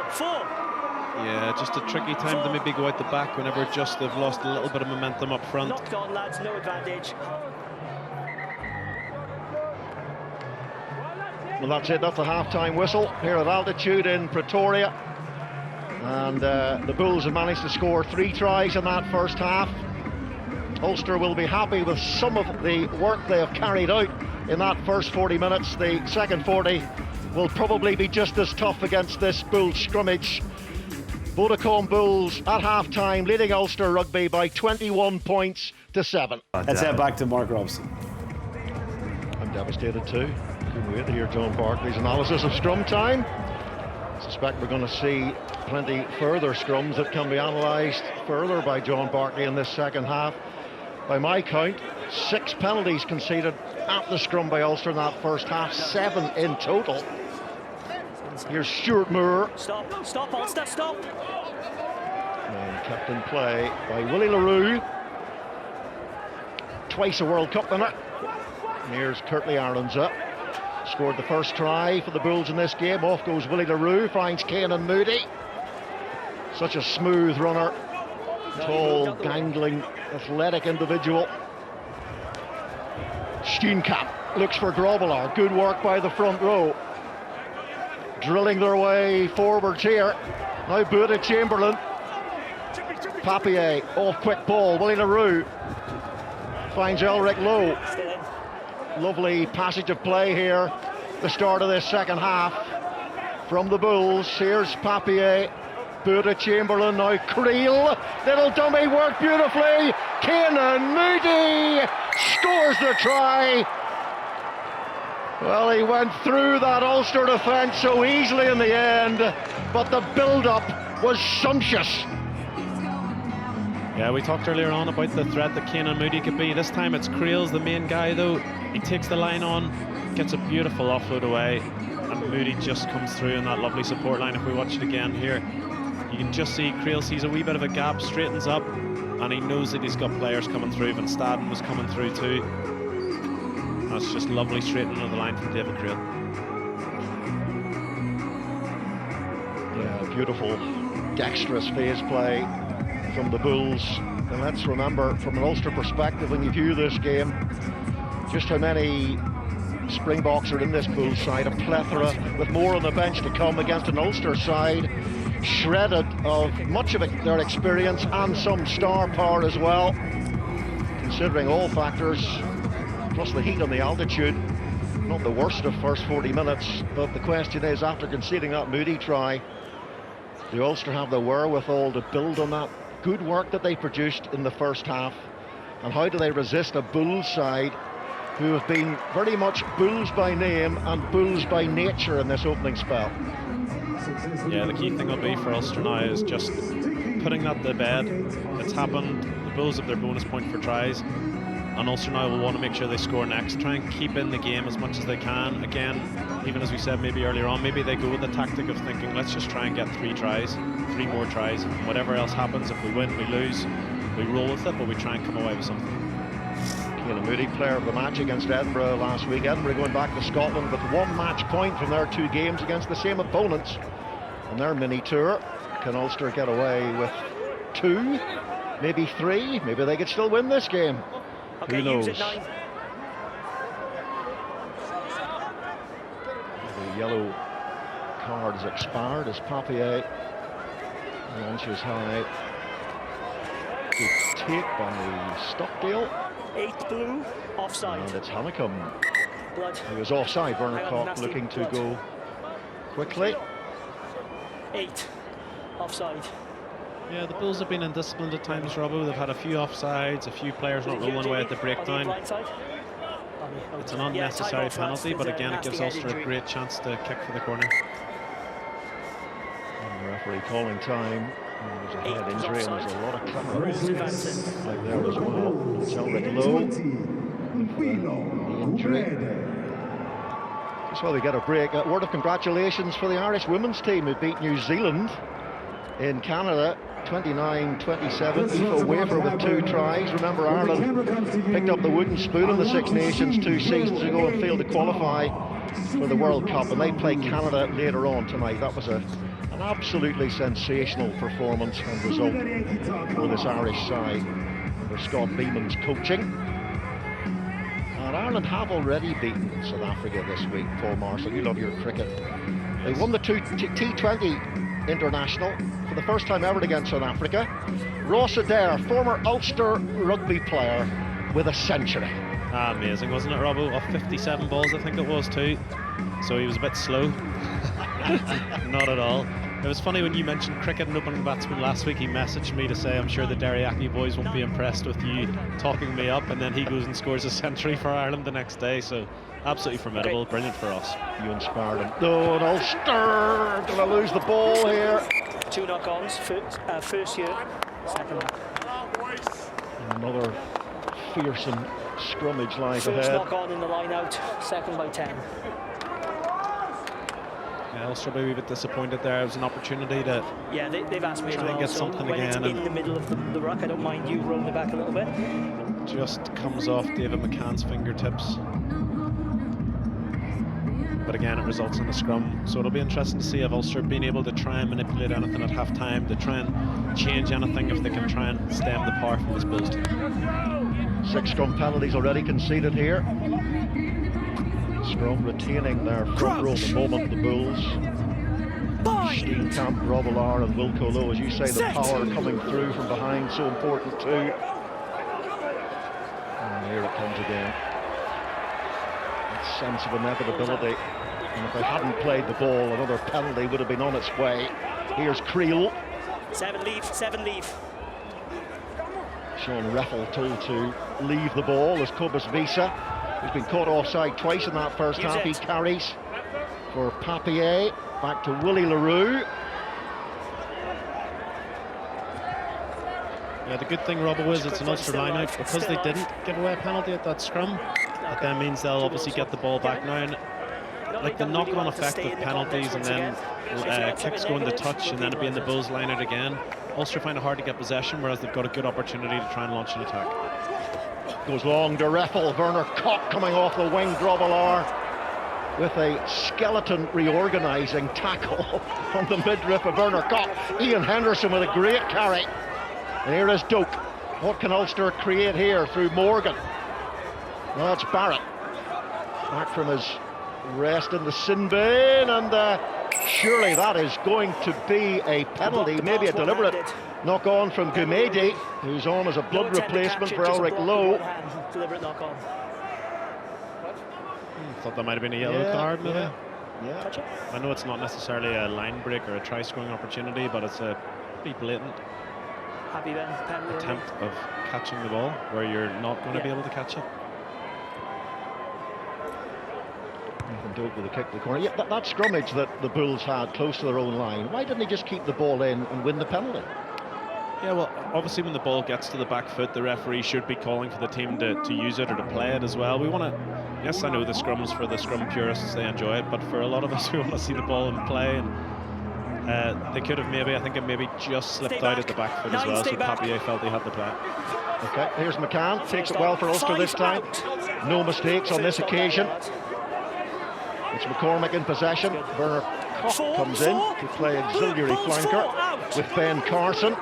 Four. Yeah, just a tricky time to maybe go out the back whenever just they've lost a little bit of momentum up front. Knocked on, lads, no advantage. Well, that's it. That's a half-time whistle here at altitude in Pretoria. And the Bulls have managed to score 3 tries in that first half. Ulster will be happy with some of the work they have carried out in that first 40 minutes. The second 40 will probably be just as tough against this Bulls scrummage. Vodacom Bulls at half-time leading Ulster Rugby by 21 points to 7. Let's head back to Mark Robson. I'm devastated too. Couldn't wait to hear John Barkley's analysis of scrum time. Suspect we're going to see plenty further scrums that can be analysed further by John Barkley in this second half. By my count, 6 penalties conceded at the scrum by Ulster in that first half, 7 in total. Here's Stuart Moore. Stop, Ulster, stop. And kept in play by Willie LaRue. Twice a World Cup winner. And here's Curtly Arons. Scored the first try for the Bulls in this game. Off goes Willie LaRue, finds Keenan Moody. Such a smooth runner. Tall, gangling, athletic individual. Steenkamp looks for Grobbelaar. Good work by the front row. Drilling their way forwards here. Now Buda Chamberlain. Papier off quick ball. Willie LaRue finds Elric Lowe. Lovely passage of play here. The start of this second half from the Bulls. Here's Papier. Buda Chamberlain now. Creel. Little dummy work beautifully. Keenan Moody scores the try. Well, he went through that Ulster defence so easily in the end, but the build-up was sumptuous. Yeah, we talked earlier on about the threat that Keenan Moody could be. This time it's Creel's the main guy though. He takes the line on, gets a beautiful offload away, and Moody just comes through in that lovely support line. If we watch it again here, you can just see Creel sees a wee bit of a gap, straightens up, and he knows that he's got players coming through. Van Staden was coming through too. That's just lovely straightening of the line from David Creel. Yeah, beautiful, dexterous phase play from the Bulls. And let's remember, from an Ulster perspective, when you view this game, just how many Springboks are in this Bulls side, a plethora, with more on the bench to come against an Ulster side shredded of much of their experience and some star power as well. Considering all factors, plus the heat on the altitude, not the worst of first 40 minutes, but the question is, after conceding that Moody try, do Ulster have the wherewithal to build on that good work that they produced in the first half? And how do they resist a Bulls side who have been very much Bulls by name and Bulls by nature in this opening spell? Yeah, the key thing will be for Ulster now is just putting that to bed. It's happened. The Bulls have their bonus point for tries, and Ulster now will want to make sure they score next, try and keep in the game as much as they can. Again, even as we said maybe earlier on, maybe they go with the tactic of thinking, let's just try and get 3 more tries, and whatever else happens, if we win, we lose, we roll with it, but we try and come away with something. Keenan Moody, player of the match against Edinburgh last week. Edinburgh going back to Scotland with 1 match point from their 2 games against the same opponents on their mini tour. Can Ulster get away with 2, maybe 3? Maybe they could still win this game. Okay, who knows? use it 9. The yellow card has expired as Papier launches high. Good take by Stockdale. 8 blue, offside. And it's Hanekom. Blood. He was offside. Werner Hang on, Koch nasty looking to blood. go quickly. 8, offside. Yeah, the Bulls have been undisciplined at times, Robbo. They've had a few offsides, a few players not rolling away at the breakdown. It's an unnecessary penalty, but again, it gives Ulster a great chance to kick for the corner. And the referee calling time. There's a head injury and there's a lot of clever right there as well. It's Elric Lowe. The injury. Just while we get a break, a word of congratulations for the Irish women's team who beat New Zealand in Canada 29-27. Aoife Wafer with 2 tries. Remember, Ireland picked up the wooden spoon in the Six Nations 2 seasons ago and failed to qualify for the World Cup, and they play Canada later on tonight. That was an absolutely sensational performance and result for this Irish side under Scott Beeman's coaching. And Ireland have already beaten South Africa this week. Paul Marshall, you love your cricket. They won the T20 International for the first time ever against South Africa. Ross Adair, former Ulster rugby player, with a century. Amazing, wasn't it, Robbo? Off 57 balls, I think it was too. So he was a bit slow. Not at all. It was funny when you mentioned cricket and opening batsman last week. He messaged me to say, I'm sure the Derryaki boys won't be impressed with you talking me up, and then he goes and scores a century for Ireland the next day. So absolutely formidable, brilliant for us. You inspired him. No, and Ulster going to lose the ball here. 2 knock-ons, first year, second one. Another fearsome scrummage lies First ahead. knock-on in the line-out, second by 10. Yeah, Ulster will be a bit disappointed there. It was an opportunity to They've asked me try as well, and get so something when again. it's in the middle of the ruck, I don't mind you rolling it back a little bit. Just comes off David McCann's fingertips. But again, it results in a scrum. So it'll be interesting to see if Ulster have been able to try and manipulate anything at half-time, to try and change anything, if they can try and stem the power from this Bulls team. 6 scrum penalties already conceded here. Scrum retaining their front row at the moment, the Bulls. Steenkamp, Grobbelaar and Wilco Low, as you say, the power coming through from behind, so important too. And here it comes again. That sense of inevitability. And if they hadn't played the ball, another penalty would have been on its way. Here's Creel. 7 leave. Sean Reffel told to leave the ball as Cobus Visa, who's been caught offside twice in that first half. He carries for Papier, back to Willie LaRue. Yeah, the good thing, Robbo, is it's an Ulster line-out. Because they didn't give away a penalty at that scrum, that then means they'll obviously get the ball back now. And like the knock-on effect of penalties and then kicks going to touch and then it being the Bulls line-out again, Ulster find it hard to get possession, whereas they've got a good opportunity to try and launch an attack. Goes long to Reffel. Werner Koch coming off the wing. Grobbelaar with a skeleton reorganising tackle on the midriff of Werner Koch. Ian Henderson with a great carry. And here is Doak. What can Ulster create here through Morgan? Well, that's Barrett. Back from his rest in the sin bin, and surely that is going to be a penalty, maybe a deliberate knock-on from Gumedi, who's on as a blood replacement for Elric Lowe. Deliberate knock-on. Thought that might have been a yellow card, maybe. Yeah. I know it's not necessarily a line break or a try-scoring opportunity, but it's a pretty blatant attempt of catching the ball where you're not going to be able to catch it. Doak with a kick to the corner. Yeah, that scrummage that the Bulls had close to their own line, why didn't he just keep the ball in and win the penalty? Yeah, well, obviously when the ball gets to the back foot, the referee should be calling for the team to use it or to play it as well. We want to, yes, I know the scrums for the scrum purists, they enjoy it, but for a lot of us, we want to see the ball in play. And they could have maybe, I think it maybe just slipped out at the back foot as well, so Papier felt he had the play. Okay, here's McCann, takes it well for Ulster this time. No mistakes on this occasion. It's McCormick in possession. Werner Koch comes in to play auxiliary flanker with Ben Carson.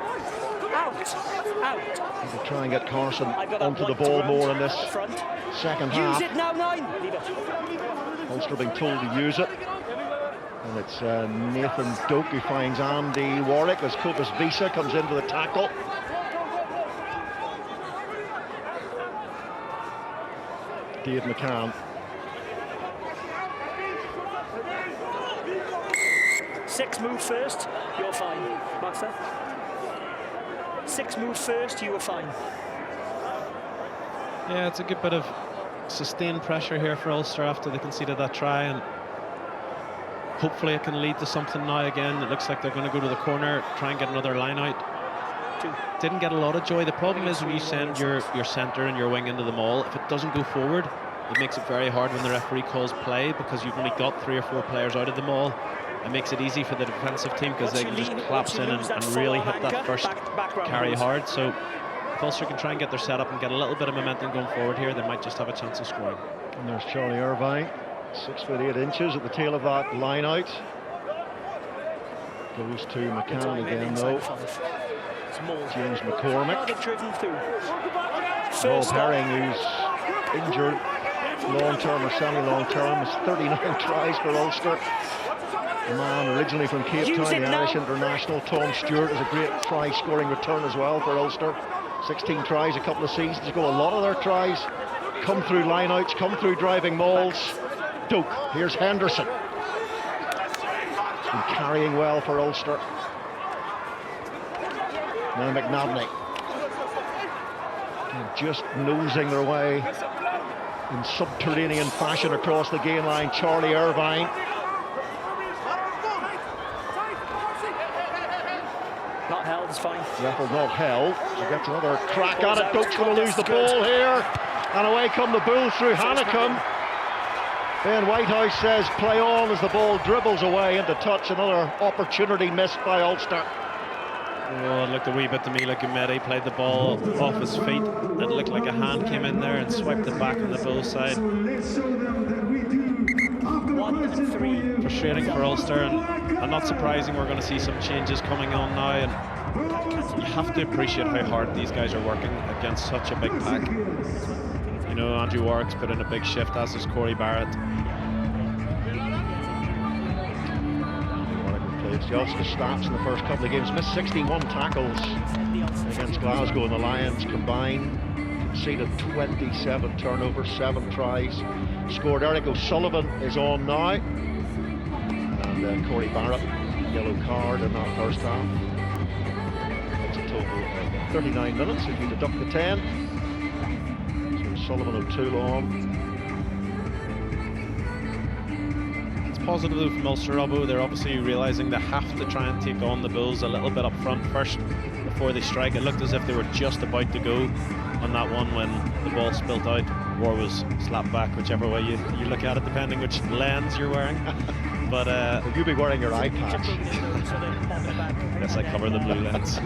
He'll try and get Carson onto the ball more in this second half. Ulster being told to use it. And it's Nathan Doak who finds Andy Warwick as Cobus Visa comes into the tackle. Dave McCann. 6 move first, you're fine. Master. 6 move first, you were fine. Yeah, it's a good bit of sustained pressure here for Ulster after they conceded that try, and hopefully it can lead to something now again. It looks like they're going to go to the corner, try and get another line out. Didn't get a lot of joy. The problem is when you send your centre and your wing into the maul, if it doesn't go forward, it makes it very hard when the referee calls play, because you've only got 3 or 4 players out of the maul. It makes it easy for the defensive team because they can just collapse in and really hit that first carry hard. So if Ulster can try and get their setup and get a little bit of momentum going forward here, they might just have a chance of scoring. And there's Charlie Irvine. 6'8" at the tail of that line out. Goes to McCann again though. James McCormick. Paul Herring, who's injured long-term or semi-long-term, has 39 tries for Ulster. The man originally from Cape Town, the Irish international. Tom Stewart is a great try-scoring return as well for Ulster. 16 tries a couple of seasons ago. A lot of their tries come through line-outs, come through driving mauls. Doak, here's Henderson. Been carrying well for Ulster. Now McNabney. Just nosing their way in subterranean fashion across the gain line. Charlie Irvine. Not held, it's fine. Raffle not held. She gets another crack at it. Doak's going to lose the ball here. And away come the Bulls through Hanekom. Ben Whitehouse says play on as the ball dribbles away into touch. Another opportunity missed by Ulster. Oh, it looked a wee bit to me like Umedi played the ball off his feet. It looked like a hand came in there and swiped it back on the Bulls side. 1-3. Frustrating for Ulster, and not surprising. We're going to see some changes coming on now, and you have to appreciate how hard these guys are working against such a big pack. You know, Andrew Warwick's put in a big shift, as is Corey Barrett. The Ulster stats in the first couple of games: missed 61 tackles against Glasgow, and the Lions combined conceded 27 turnovers, 7 tries scored. Eric O'Sullivan is on now, and Corey Barrett, yellow card in that first half. That's a total of 39 minutes if you deduct the 10. So O'Sullivan and Toulon. Positive from Ulster, Robbo. They're obviously realising they have to try and take on the Bulls a little bit up front first before they strike. It looked as if they were just about to go on that one when the ball spilt out or was slapped back, whichever way you look at it, depending which lens you're wearing. But you'll be wearing your eye patch. Yes, I cover the blue lens.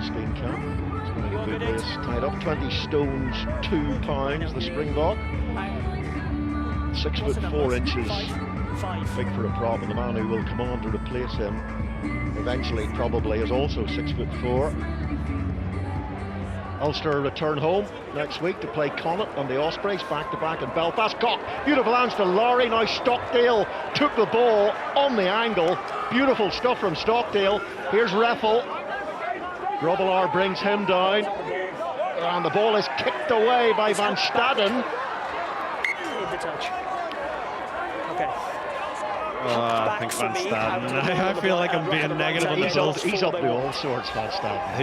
Steenkamp. It's going to be a good race tied up. 20 stones 2 pounds. The Springbok. 6'4" big for a prop, and the man who will come on to replace him eventually probably is also 6'4". Ulster return home next week to play Connacht and the Ospreys back-to-back in Belfast. Cock, beautiful hands to Lowry. Now Stockdale took the ball on the angle. Beautiful stuff from Stockdale. Here's Reffel. Grobbelaar brings him down, and the ball is kicked away by Van Staden. The touch. Okay. I think Van Staden. I feel like I'm being negative on the Bulls. He's up to all sorts, Van Staden.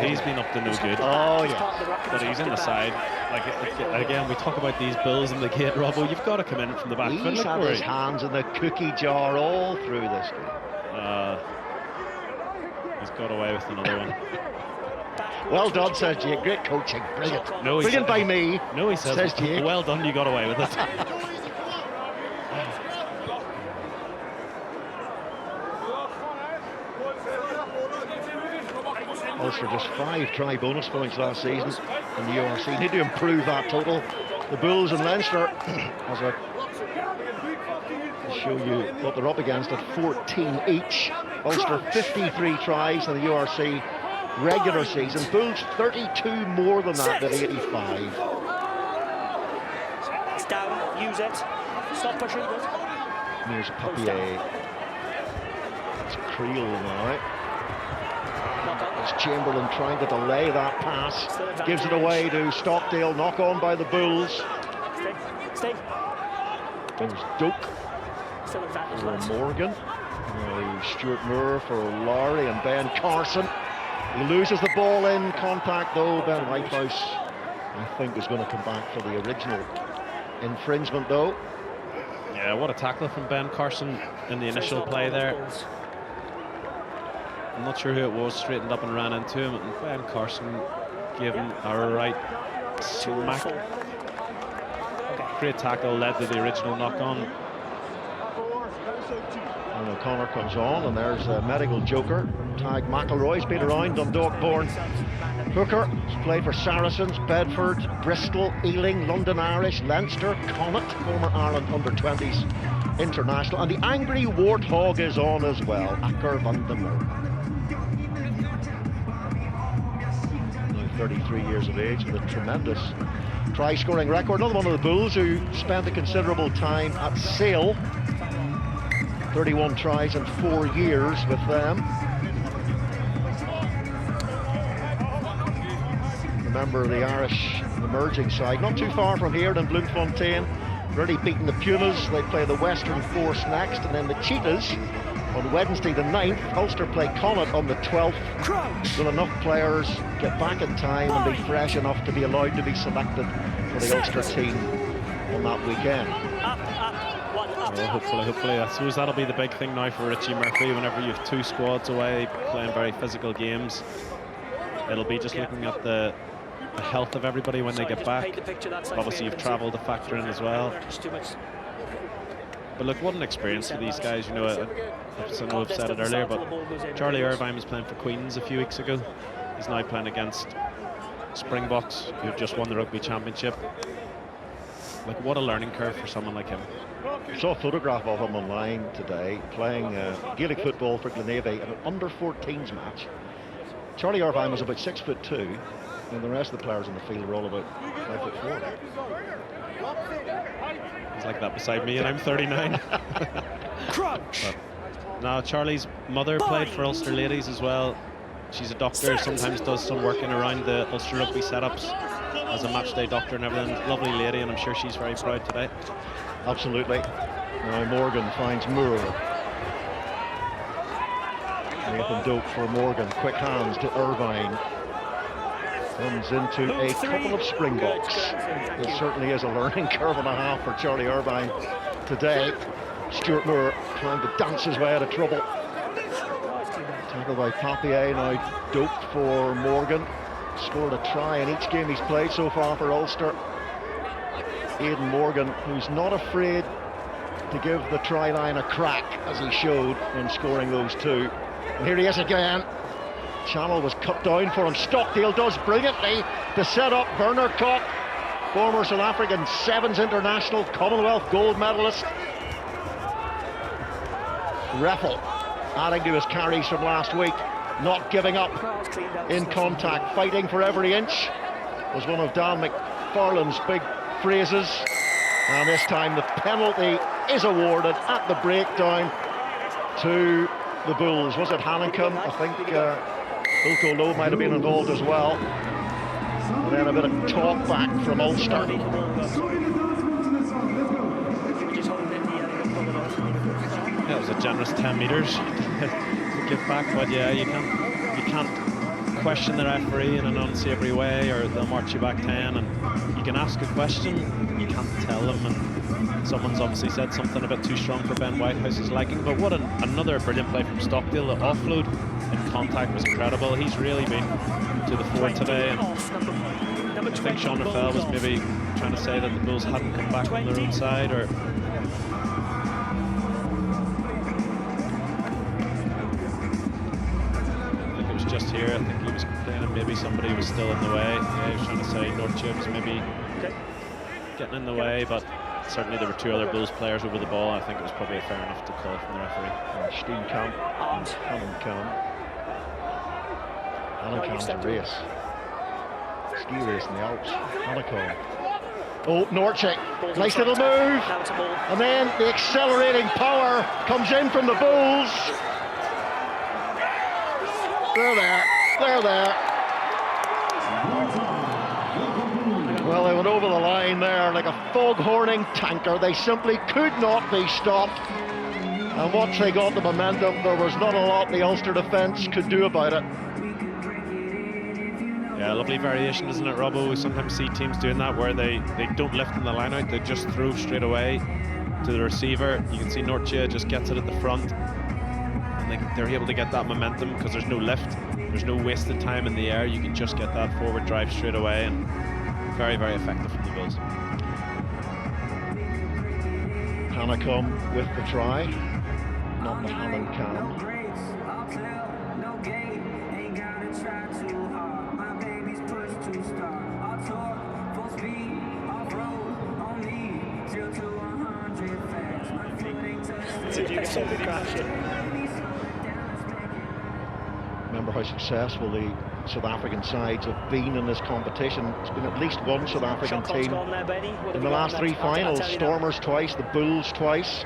He's been up to no good. Oh yeah. But he's in the side. Like again, we talk about these Bulls in the gate, Robbo. You've got to come in from the back. He's had his hands in the cookie jar all through this game. He's got away with another one. Well done, says Jake. Great coaching. Brilliant. No, brilliant by me. No, he says Jake. Well done, you got away with it. Ulster just 5 try bonus points last season in the URC. Need to improve that total. The Bulls and Leinster, as I show you what they're up against, at 14 each. Ulster 53 tries in the URC regular season. Bulls 32 more than that at 85. It's down, use it. Stop pushing it. Here's Papier. It's Creel now. It's Chamberlain trying to delay that pass. Gives it away to Stockdale. Knock on by the Bulls. Stay. There's Doak for Morgan. Stuart Moore for Lowry and Ben Carson. He loses the ball in contact though. Ben Whitehouse, I think, is going to come back for the original infringement though. Yeah, what a tackle from Ben Carson in the initial play there. I'm not sure who it was, straightened up and ran into him, and Ben Carson gave him a right smack. Great tackle, led to the original knock-on. And O'Connor comes on, and there's a medical joker. Tag McElroy's been around, Dundalk-born hooker. He's played for Saracens, Bedford, Bristol, Ealing, London Irish, Leinster, Connacht, former Ireland under-20s international. And the angry warthog is on as well, Akker van der Merwe. Now 33 years of age with a tremendous try-scoring record. Another one of the Bulls who spent a considerable time at Sale. 31 tries in 4 years with them. Remember the Irish emerging side, not too far from here in Bloemfontein. Already beaten the Pumas. They play the Western Force next, and then the Cheetahs on Wednesday the 9th. Ulster play Connacht on the 12th. Will enough players get back in time and be fresh enough to be allowed to be selected for the Ulster team on that weekend? Well, hopefully. I suppose that'll be the big thing now for Richie Murphy. Whenever you have 2 squads away playing very physical games, it'll be just looking at the health of everybody when they get back. Obviously you've travel to factor in as well. But look, what an experience for these guys. You know, I know I've said it earlier, but Charlie Irvine was playing for Queens a few weeks ago. He's now playing against Springboks, who've just won the Rugby Championship. Like, what a learning curve for someone like him. I saw a photograph of him online today playing Gaelic football for Glenavy in an under-14s match. Charlie Irvine was about 6'2", and the rest of the players in the field were all about 5'4". He's like that beside me, and I'm 39. Now, Charlie's mother played for Ulster Ladies as well. She's a doctor, sometimes does some work in around the Ulster Rugby setups as a matchday doctor and everything. Lovely lady, and I'm sure she's very proud today. Absolutely. Now Morgan finds Moore. Nathan Doak for Morgan. Quick hands to Irvine. Comes into a couple of Springboks. It certainly is a learning curve and a half for Charlie Irvine today. Stuart Moore trying to dance his way out of trouble. Tackled by Papier. Now Doak for Morgan. Scored a try in each game he's played so far for Ulster. Aidan Morgan, who's not afraid to give the try line a crack, as he showed in scoring those 2. And here he is again. Channel was cut down for him. Stockdale does brilliantly to set up Werner Koch, former South African Sevens international, Commonwealth gold medalist. Reffel adding to his carries from last week, not giving up in contact, fighting for every inch, was one of Dan McFarlane's big phrases. And this time the penalty is awarded at the breakdown to the Bulls. Was it Hanekom? I think Wilco Lowe might have been involved as well. And then a bit of talk back from Ulster. Yeah, it was a generous 10 metres to give back, but yeah, you can't question the referee in an unsavoury way, or they'll march you back 10. And you can ask a question, you can't tell them, and someone's obviously said something a bit too strong for Ben Whitehouse's liking. But what another brilliant play from Stockdale. The offload in contact was incredible. He's really been to the fore today, and I think Sean Raffel was maybe trying to say that the Bulls hadn't come back on their own side, or just here. I think he was complaining maybe somebody was still in the way. Yeah, he was trying to say Nortje was maybe getting in the way, but certainly there were 2 other Bulls players over the ball. I think it was probably fair enough to call from the referee. Steenkamp and Hallenkamp's a race. Ski race in the Alps. Hanekom. Oh, Nortje, nice little move. And then the accelerating power comes in from the Bulls. They're there. Well, they went over the line there like a foghorning tanker. They simply could not be stopped. And once they got the momentum, there was not a lot the Ulster defence could do about it. Yeah, lovely variation, isn't it, Robbo? We sometimes see teams doing that where they don't lift in the line out, they just throw straight away to the receiver. You can see Nortje just gets it at the front. They're able to get that momentum because there's no lift, there's no wasted time in the air. You can just get that forward drive straight away, and very, very effective from the Bulls. Hanekom with the try, not the Hanan Khan. Remember how successful the South African sides have been in this competition. It's been at least one South African team in the last three finals. Stormers twice, the Bulls twice.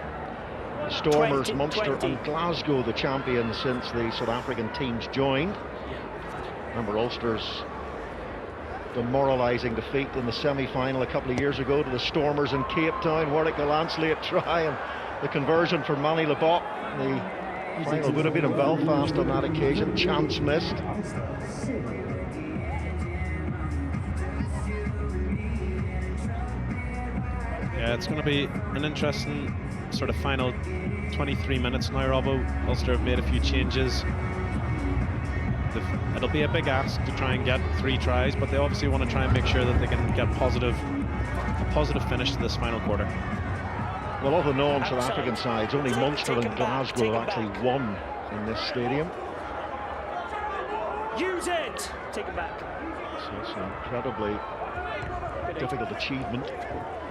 Stormers, Munster and Glasgow, the champions since the South African teams joined. Remember Ulster's demoralising defeat in the semi-final a couple of years ago to the Stormers in Cape Town. Warwick Gallant's late try and the conversion for Manny Lebot. The final would have been in Belfast on that occasion. Chance missed. Yeah, it's going to be an interesting sort of final 23 minutes now, Robbo. Ulster have made a few changes. It'll be a big ask to try and get 3 tries, but they obviously want to try and make sure that they can get a positive finish to this final quarter. Well, of the non-South African sides, only Munster and Glasgow have actually won in this stadium. Use it! Take it back. So it's an incredibly difficult achievement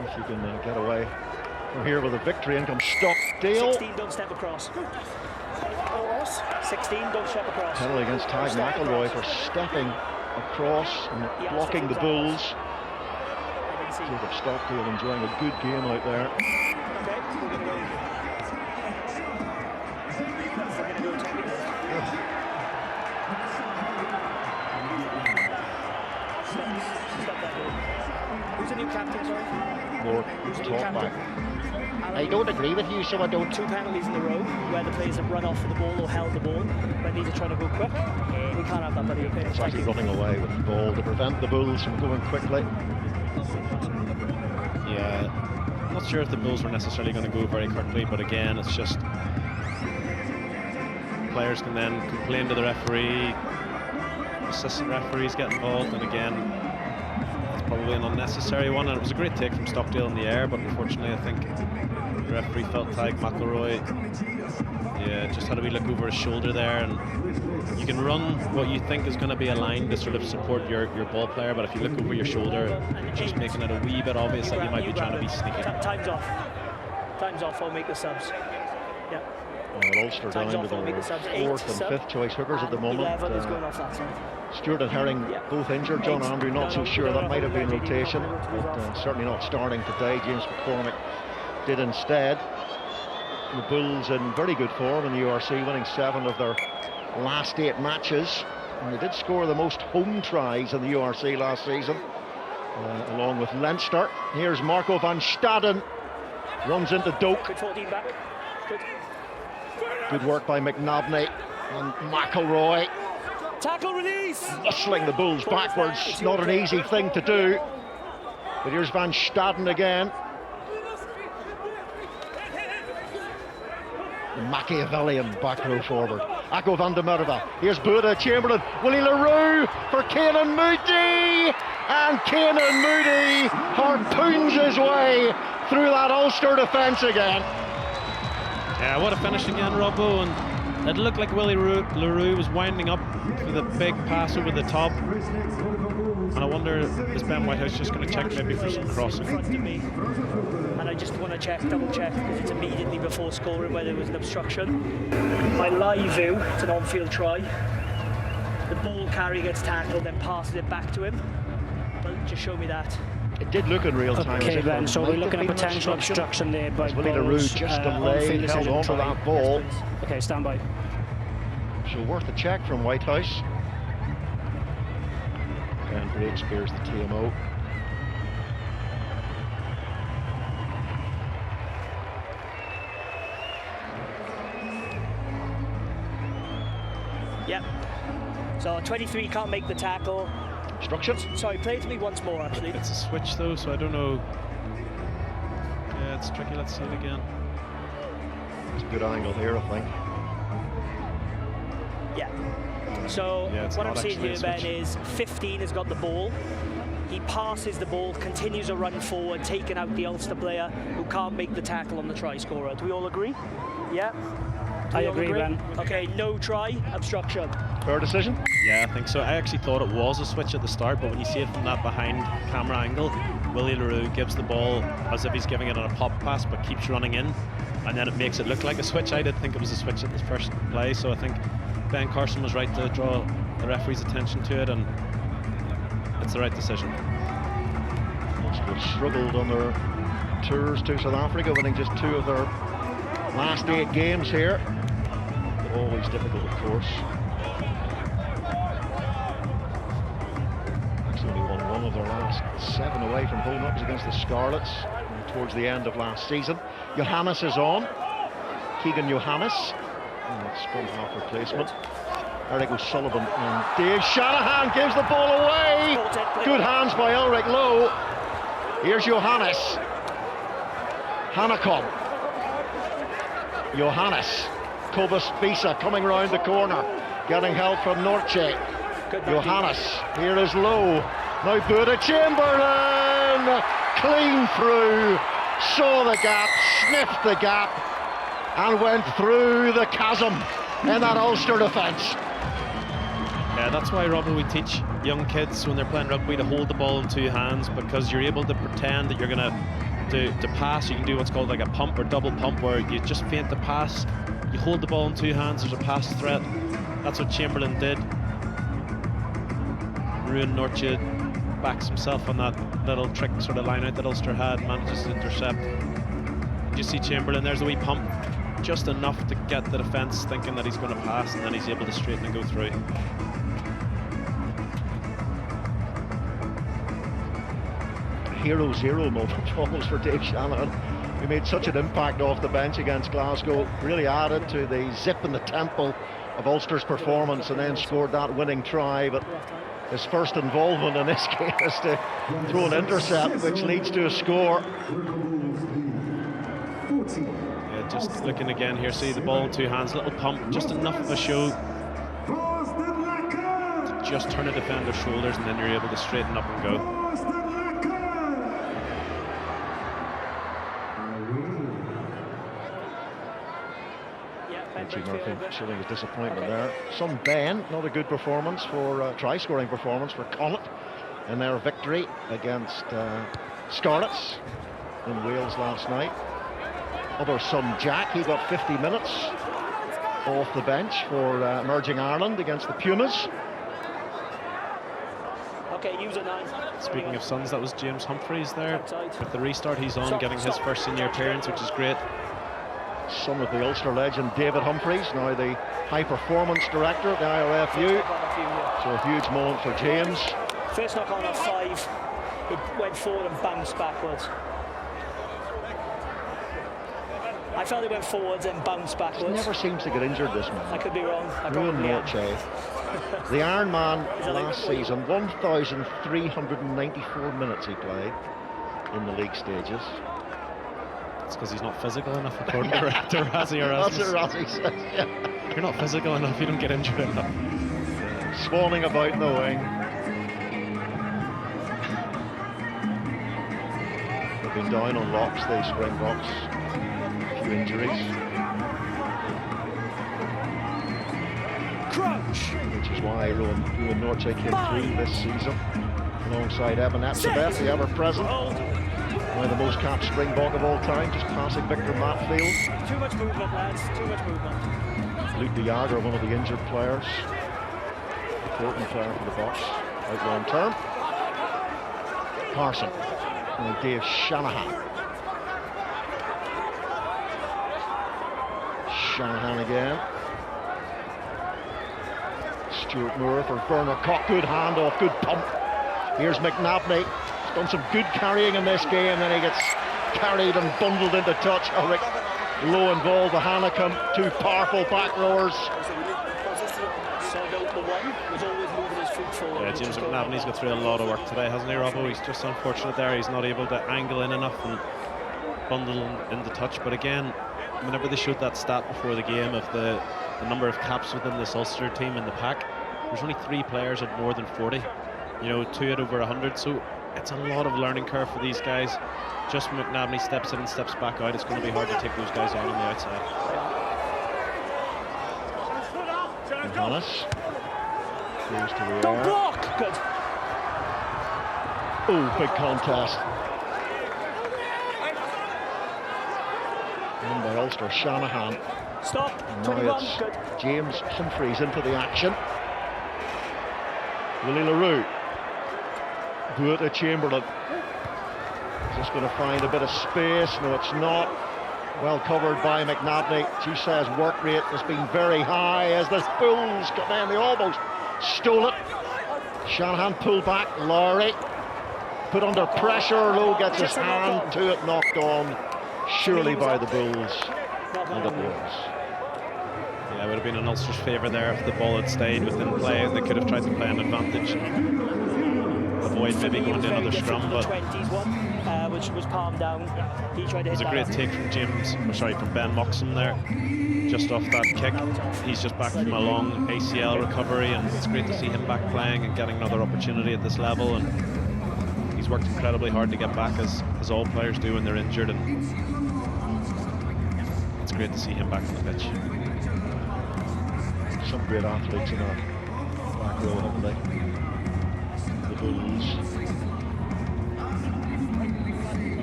if you can get away from here with a victory. In comes Stockdale. 16, don't step across. 16, don't step across. Penalty against Tadhg McElroy for stepping across and blocking the Bulls. Jacob Stockdale enjoying a good game out there. Who's the new captain, sorry? More talk back. I don't agree with you, so I don't. 2 penalties in a row where the players have run off for the ball or held the ball when these are trying to go quick. We can't have that, buddy. Okay. It's actually running away with the ball to prevent the Bulls from going quickly. Yeah, I'm not sure if the Bulls were necessarily going to go very quickly, but again, it's just players can then complain to the referee, assistant referees get involved, and again, it's probably an unnecessary one. And it was a great take from Stockdale in the air, but unfortunately, I think the referee felt Tadhg McElroy, just had a wee look over his shoulder there, and you can run what you think is going to be a line to sort of support your ball player, but if you look over your shoulder, you're just making it a wee bit obvious that you might be trying to be sneaky. Time's off. Time's off. I'll make the subs. Yeah. Well, Ulster down to their 4th and 5th choice hookers at the moment. Stewart and Herring both injured. John Andrew not so sure, that might have been rotation, but certainly not starting today. James McCormick did instead. The Bulls in very good form in the URC, winning 7 of their last 8 matches, and they did score the most home tries in the URC last season, along with Leinster. Here's Marco van Staden, runs into Doak. Good 14 back. Good work by McNabney and McElroy. Tackle release! Muscling the Bulls backwards, not an easy thing to do. But here's Van Staden again. The Machiavellian back row forward. Akko van der Merwe. Here's Buda Chamberlain. Willie LaRue for Canan Moody. And Canan Moody harpoons his way through that Ulster defence again. Yeah, what a finish again, Robbo. And it looked like Willie LaRue was winding up for the big pass over the top. And I wonder, is Ben Whitehouse just going to check maybe for some crossing? In front of me. And I just want to double check, because it's immediately before scoring whether there was an obstruction. My live view, it's an on-field try. The ball carrier gets tackled, then passes it back to him. But just show me that. It did look in real time. Okay, then, so we're looking at potential obstruction there by Willie LaRue just delayed, held on to that ball. Okay, stand by. So worth a check from Whitehouse. And Brade Spears the TMO. Yep. So 23 can't make the tackle. Obstruction. Sorry, play it to me once more, actually. It's a switch though, so I don't know. Yeah, it's tricky. Let's see it again. It's a good angle here, I think. Yeah. So what I'm seeing here, Ben, is 15 has got the ball. He passes the ball, continues a run forward, taking out the Ulster player who can't make the tackle on the try scorer. Do we all agree? Yeah? I agree, Ben. Okay, no try, obstruction. Fair decision? Yeah, I think so. I actually thought it was a switch at the start, but when you see it from that behind camera angle, Willie LaRue gives the ball as if he's giving it on a pop pass, but keeps running in, and then it makes it look like a switch. I did think it was a switch at the first play, so I think Ben Carson was right to draw the referee's attention to it, and it's the right decision. Ulster struggled on their tours to South Africa, winning just 2 of their last 8 games here. But always difficult, of course. Actually only won 1 of their last 7 away from home. That was against the Scarlets towards the end of last season. Johannes is on. Keegan Johannes. Scrum half replacement. Eric O'Sullivan and Dave Shanahan gives the ball away. Good hands by Elric Lowe. Here's Johannes. Hanekom. Johannes. Kobus Bisa coming round the corner. Getting help from Norche. Johannes. Here is Lowe. Now Buda Chamberlain. Clean through. Saw the gap. Sniffed the gap. And went through the chasm in that Ulster defence. Yeah, that's why, Robin, we teach young kids when they're playing rugby to hold the ball in 2 hands, because you're able to pretend that you're going to pass. You can do what's called like a pump or double pump, where you just feint the pass, you hold the ball in 2 hands, there's a pass threat. That's what Chamberlain did. Ruin Norche backs himself on that little trick sort of line out that Ulster had, manages to intercept. You see Chamberlain, there's a wee pump, just enough to get the defence thinking that he's going to pass, and then he's able to straighten and go through. Hero zero moment almost for Dave Shanahan. He made such an impact off the bench against Glasgow, really added to the zip and the tempo of Ulster's performance, and then scored that winning try. But his first involvement in this game is to throw an intercept, which leads to a score. Yeah, just looking again here, see the ball in 2 hands, little pump, just enough of a show to just turn a defender's shoulders, and then you're able to straighten up and go. Richie Murphy showing his disappointment there. Some Ben, not a good performance for try-scoring performance for Connacht in their victory against Scarlets in Wales last night. Other son Jack, he got 50 minutes off the bench for Emerging Ireland against the Pumas. Okay, user 9. Speaking of sons, that was James Humphreys there. With the restart, he's on, getting his first senior appearance, which is great. Son of the Ulster legend David Humphreys, now the high performance director at the IRFU. So a huge moment for James. First knock on 5, it went forward and bounced backwards. I felt it went forwards and bounced backwards. He never seems to get injured, this man. I could be wrong. Ruin Norche. The Iron Man last season, 1,394 minutes he played in the league stages. It's because he's not physical enough, according to Razzie Erasmus. That's what Razzie says, yeah. You're not physical enough, you don't get injured enough. Swanning about in the wing. They've been down on locks, the Springboks. A few injuries. Crunch! Which is why Ruin Norche came through this season alongside Evan Etzebeth, the ever-present. One of the most capped Springbok of all time, just passing Victor Matfield. Too much movement, lads, too much movement. Luke de Jager, one of the injured players. Important player for the Boks, out long term. Carson, and Dave Shanahan. Shanahan again. Stuart Moore for Bernard Cock, good handoff, good pump. Here's McNabney. Done some good carrying in this game, then he gets carried and bundled into touch. Ulrich Lowe involved, the Hanekom, 2 powerful back rowers. Yeah, James McNabney's got through a lot of work today, hasn't he, Robbo? He's just unfortunate there, he's not able to angle in enough and bundle into touch. But again, whenever they showed that stat before the game of the number of caps within this Ulster team in the pack, there's only 3 players at more than 40. You know, 2 at over 100, so it's a lot of learning curve for these guys. Just when McNabney steps in and steps back out, it's going to be hard to take those guys on the outside. Johannes goes to the Don't air. block! Good. Oh, big contest. Won by Ulster, Shanahan. Stop. And 21. now it's Good. James Humphreys into the action. Willie LaRue. Buata Chamberlain. Just going to find a bit of space. No, it's not. Well covered by McNabney. She says work rate has been very high as the Bulls come in. They almost stole it. Shanahan pulled back. Lowry put under pressure. Lowe gets his hand to it, knocked on surely by the Bulls. And it was. Yeah, it would have been an Ulster's favour there if the ball had stayed within play. They could have tried to play an advantage and avoid maybe going to another scrum. But 20s one, which was palm down. He tried to hit it was a great take from Ben Moxham there, just off that kick. He's just back from a long ACL recovery, and it's great to see him back playing and getting another opportunity at this level. And he's worked incredibly hard to get back, as all players do when they're injured. And it's great to see him back on the pitch. Some great athletes in our back row, haven't they? The Bulls.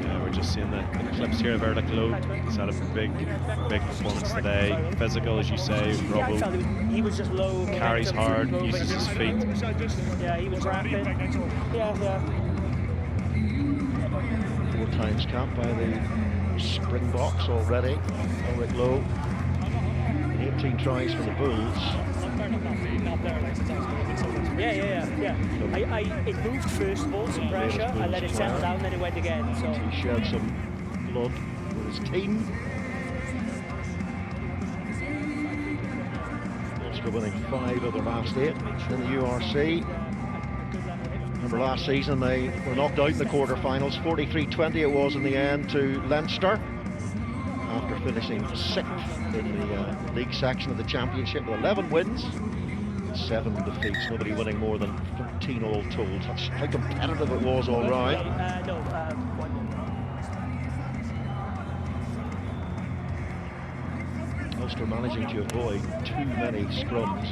Yeah, we're just seeing the clips here of Erlich Lowe. He's had a big performance today. Physical, as you say. Robbo he was just low. carries hard, uses his feet. Yeah, he was rapid. Yeah. 4 times cap by the Springboks already. Erlich Lowe. 18 tries for the Bulls. Yeah. It moved first of all, some pressure, and then it settled down, then it went again. So He shed some blood with his team. Ulster winning 5 of their last 8 in the URC. Remember last season they were knocked out in the quarterfinals, 43-20 it was in the end to Leinster, after finishing 6th in the league section of the championship with 11 wins, 7 defeats, nobody winning more than 13 all told. That's how competitive it was all round. Ulster managing to avoid too many scrums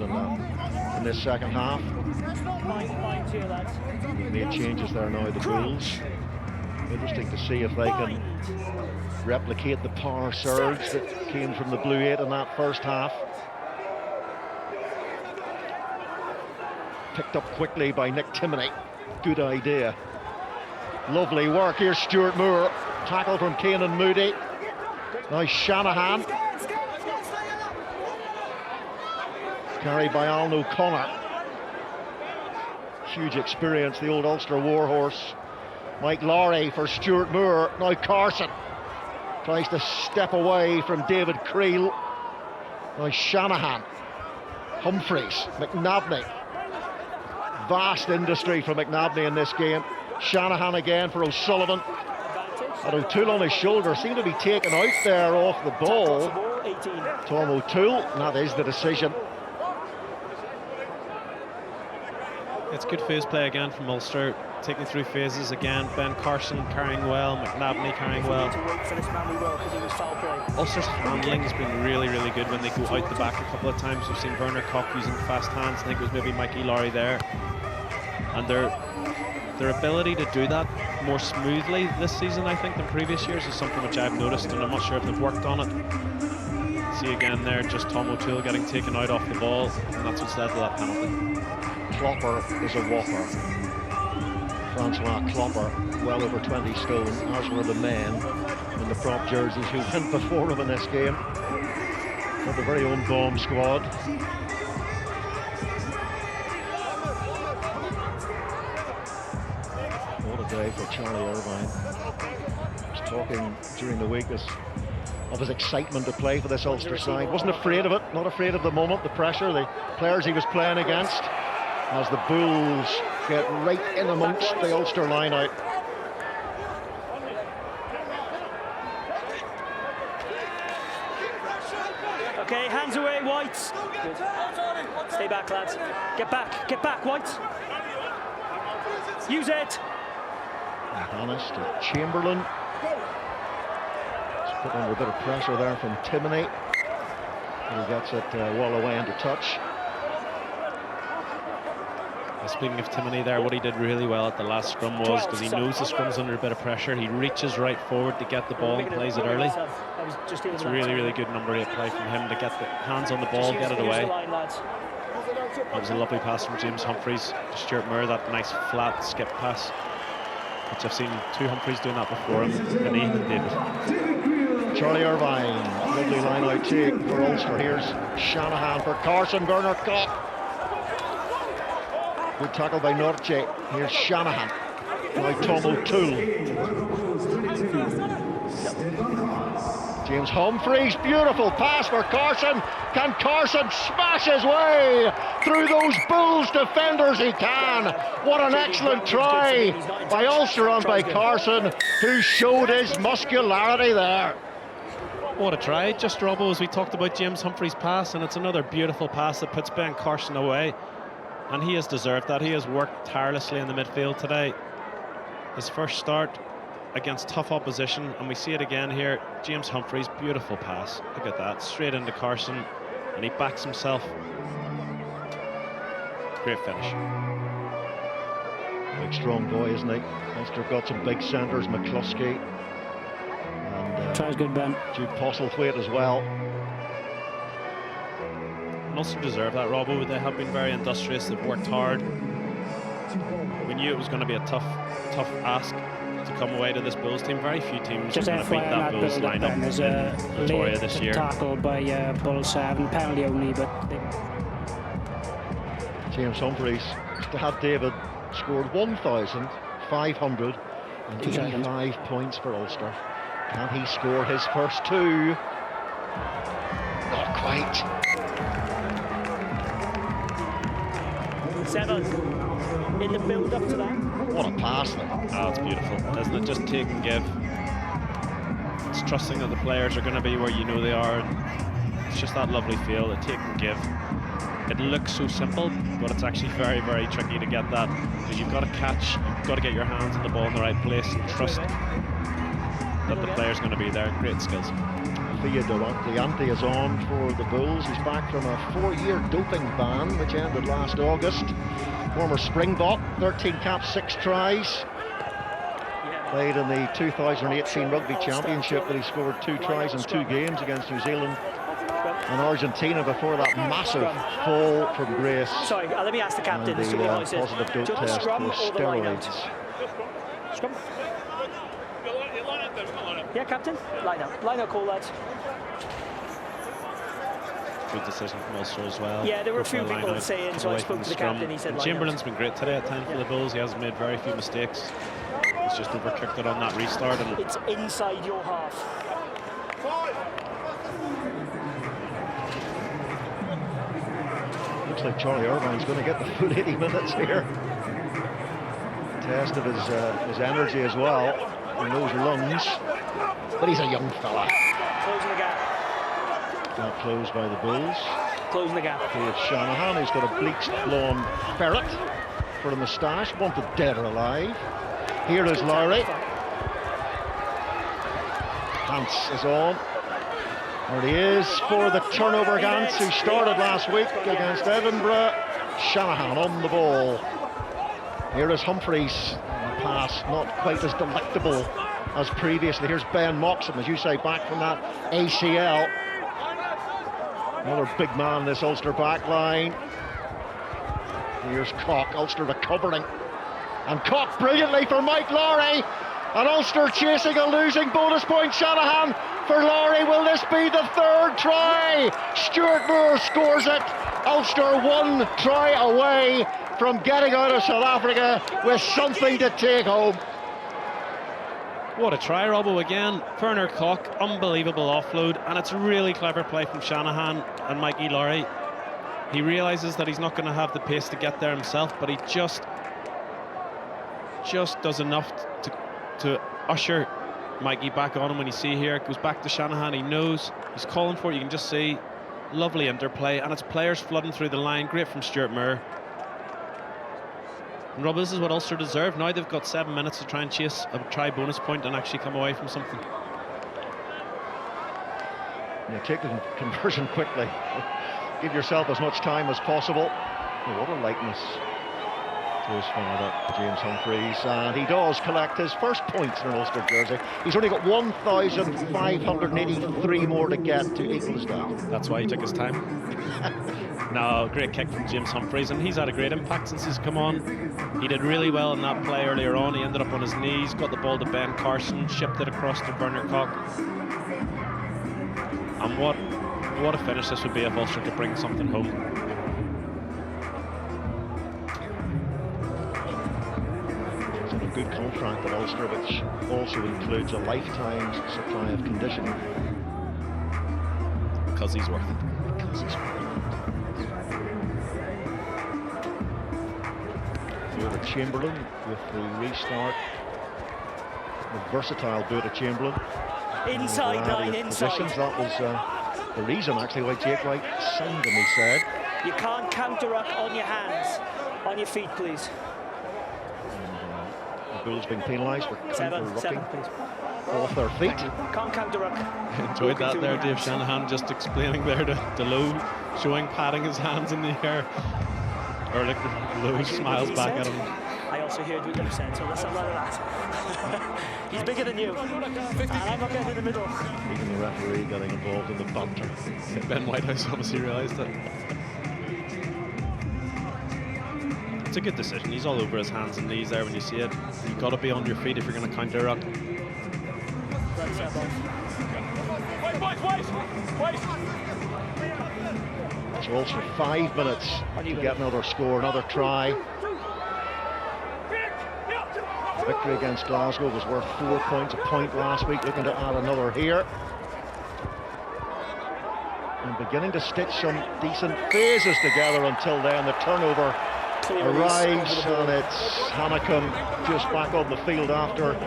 in this second half. They've made changes there now, the Bulls. Interesting to see if they can replicate the power surge that came from the Blue 8 in that first half. Picked up quickly by Nick Timoney. Good idea. Lovely work. Here's Stuart Moore. Tackle from Keenan Moody. Now Shanahan. Carried by Alan O'Connor. Huge experience, the old Ulster warhorse. Mike Lowry for Stuart Moore. Now Carson tries to step away from David Creel. Now Shanahan. Humphreys. McNabney. Vast industry for McNabney in this game. Shanahan again for O'Sullivan. And O'Toole on his shoulder seemed to be taken out there off the ball. Tom O'Toole, and that is the decision. It's good phase play again from Ulster, taking through phases again. Ben Carson carrying well, McNabney carrying well. Ulster's handling has been really, really good when they go out the back a couple of times. We've seen Werner Koch using fast hands. I think it was maybe Mikey Lowry there. And their ability to do that more smoothly this season, I think, than previous years is something which I've noticed, and I'm not sure if they've worked on it. See again there, just Tom O'Toole getting taken out off the ball, and that's what's led to that penalty. Klopper is a whopper. Francois Klopper, well over 20 stone, as were the men in the prop jerseys who went before him in this game. Got the very own bomb squad. What a day for Charlie Irvine. I was talking during the week of his excitement to play for this Ulster side. Wasn't afraid of it, not afraid of the moment, the pressure, the players he was playing against, as the Bulls get right in amongst the Ulster line out. Okay, hands away, Whites. Good. Stay back, lads. Get back, Whites. Use it. Hannes to Chamberlain. He's put under a bit of pressure there from Timoney. He gets it well away into touch. Speaking of Timoney there, what he did really well at the last scrum was, because he knows the scrum's under a bit of pressure, he reaches right forward to get the ball and plays it early. It's a really, really good number 8 play from him to get the hands on the ball, get it away. That was a lovely pass from James Humphreys to Stuart Moore, that nice flat skip pass, which I've seen 2 Humphreys doing that before him, and Ethan and David. Charlie Irvine, lovely line out take for Ulster. Here's Shanahan for Carson, Bernard Cock. Good tackle by Norche. Here's Shanahan by Tom O'Toole. James Humphreys, beautiful pass for Carson. Can Carson smash his way through those Bulls defenders? He can. What an excellent try by Ulster and by Carson, who showed his muscularity there. What a try, just Robbo, as we talked about James Humphreys' pass, and it's another beautiful pass that puts Ben Carson away. And he has deserved that. He has worked tirelessly in the midfield today. His first start against tough opposition, and we see it again here. James Humphreys, beautiful pass. Look at that, straight into Carson, and he backs himself. Great finish. Big strong boy, isn't he? Ulster got some big centres, McCluskey. And tries good, Ben. Jude Postlethwaite as well. Also deserve that, Robbo. They have been very industrious. They've worked hard. We knew it was going to be a tough ask to come away to this Bulls team. Very few teams are going to beat that Bulls lineup in Victoria this year. Tackle by Bulls, penalty only, but James Humphreys, had David scored 1,585 points for Ulster. Can he score his first 2? Not quite. 7 in the build up to that. What a pass though. Oh, it's beautiful, isn't it? Just take and give. It's trusting that the players are going to be where you know they are. It's just that lovely feel, the take and give. It looks so simple, but it's actually very, very tricky to get that, because you've got to catch, you've got to get your hands on the ball in the right place and trust that the player's going to be there. Great skills. The ante is on for the Bulls. He's back from a 4-year doping ban, which ended last August. Former Springbok, 13 caps, 6 tries. Played in the 2018 Rugby Championship, but he scored 2 tries in 2 games against New Zealand and Argentina before that massive fall from grace. Sorry, let me ask the captain. And the positive dope test for steroids. Scrum? Yeah, captain. Line out call, lads. Good decision from Ulster as well. Yeah, there were a few people saying, so I spoke to the captain, he said Chamberlain's been great today at time for the Bulls. He hasn't made very few mistakes. He's just overkicked it on that restart. And it's inside your half. Looks like Charlie Irvine's going to get the full 80 minutes here. Test of his energy as well in those lungs. But he's a young fella. Closing the gap. Now closed by the Bulls. Closing the gap. Here's Shanahan, who's got a bleached blonde ferret for a moustache, wanted dead or alive. Here is Lowry. Gantz is on. There he is for the turnover. Gantz, who started last week against Edinburgh. Shanahan on the ball. Here is Humphreys. Pass not quite as delectable as previously. Here's Ben Moxham, as you say, back from that ACL. Another big man in this Ulster back line. Here's Cock, Ulster recovering. And Cock brilliantly for Mike Lowry. And Ulster chasing a losing bonus point. Shanahan for Lowry. Will this be the 3rd try? Stuart Moore scores it. Ulster 1 try away from getting out of South Africa with something to take home. What a try, Robbo, again. Werner Cock, unbelievable offload, and it's a really clever play from Shanahan and Mikey Lowry. He realises that he's not going to have the pace to get there himself, but he just does enough to usher Mikey back on him. When you see here, it goes back to Shanahan. He knows, he's calling for it. You can just see lovely interplay, and it's players flooding through the line. Great from Stuart Moore. And Rob, this is what Ulster deserve. Now they've got 7 minutes to try and chase a try bonus point and actually come away from something. Yeah, take the conversion quickly. Give yourself as much time as possible. Oh, what a likeness to his father, James Humphreys. And he does collect his first points in an Ulster jersey. He's only got 1,583 more to get to equal his dad. That's why he took his time. No, great kick from James Humphreys, and he's had a great impact since he's come on. He did really well in that play earlier on. He ended up on his knees, got the ball to Ben Carson, shipped it across to Bernard Cock. And what a finish this would be if Ulster could bring something home. He's on a good contract at Ulster, which also includes a lifetime supply of conditioning. Because he's worth it. Because he's worth it. Buda Chamberlain with the restart. The versatile Buda Chamberlain. Inside line, inside. Positions. That was the reason, actually, why Jake Wright signed him, he said. You can't counter-ruck on your hands. On your feet, please. And, the Bulls being penalised for counter-rucking please. off their feet. Can't counter-ruck. Enjoyed that there, Dave Shanahan, just explaining there to Lowe, showing, patting his hands in the air. Or like Lowe smiles back at him. I also heard what you said, so let's not run that. He's bigger than you, and I'm not getting in the middle. Even the referee getting involved in the banter. Ben Whitehouse obviously realised it. It's a good decision. He's all over his hands and knees there when you see it. You've got to be on your feet if you're going to counter-ruck. So Ulster 5 minutes to get another score, another try. Victory against Glasgow was worth 4 points, a point last week, looking to add another here. And beginning to stitch some decent phases together until then. The turnover arrives, and it's Hanekom just back on the field after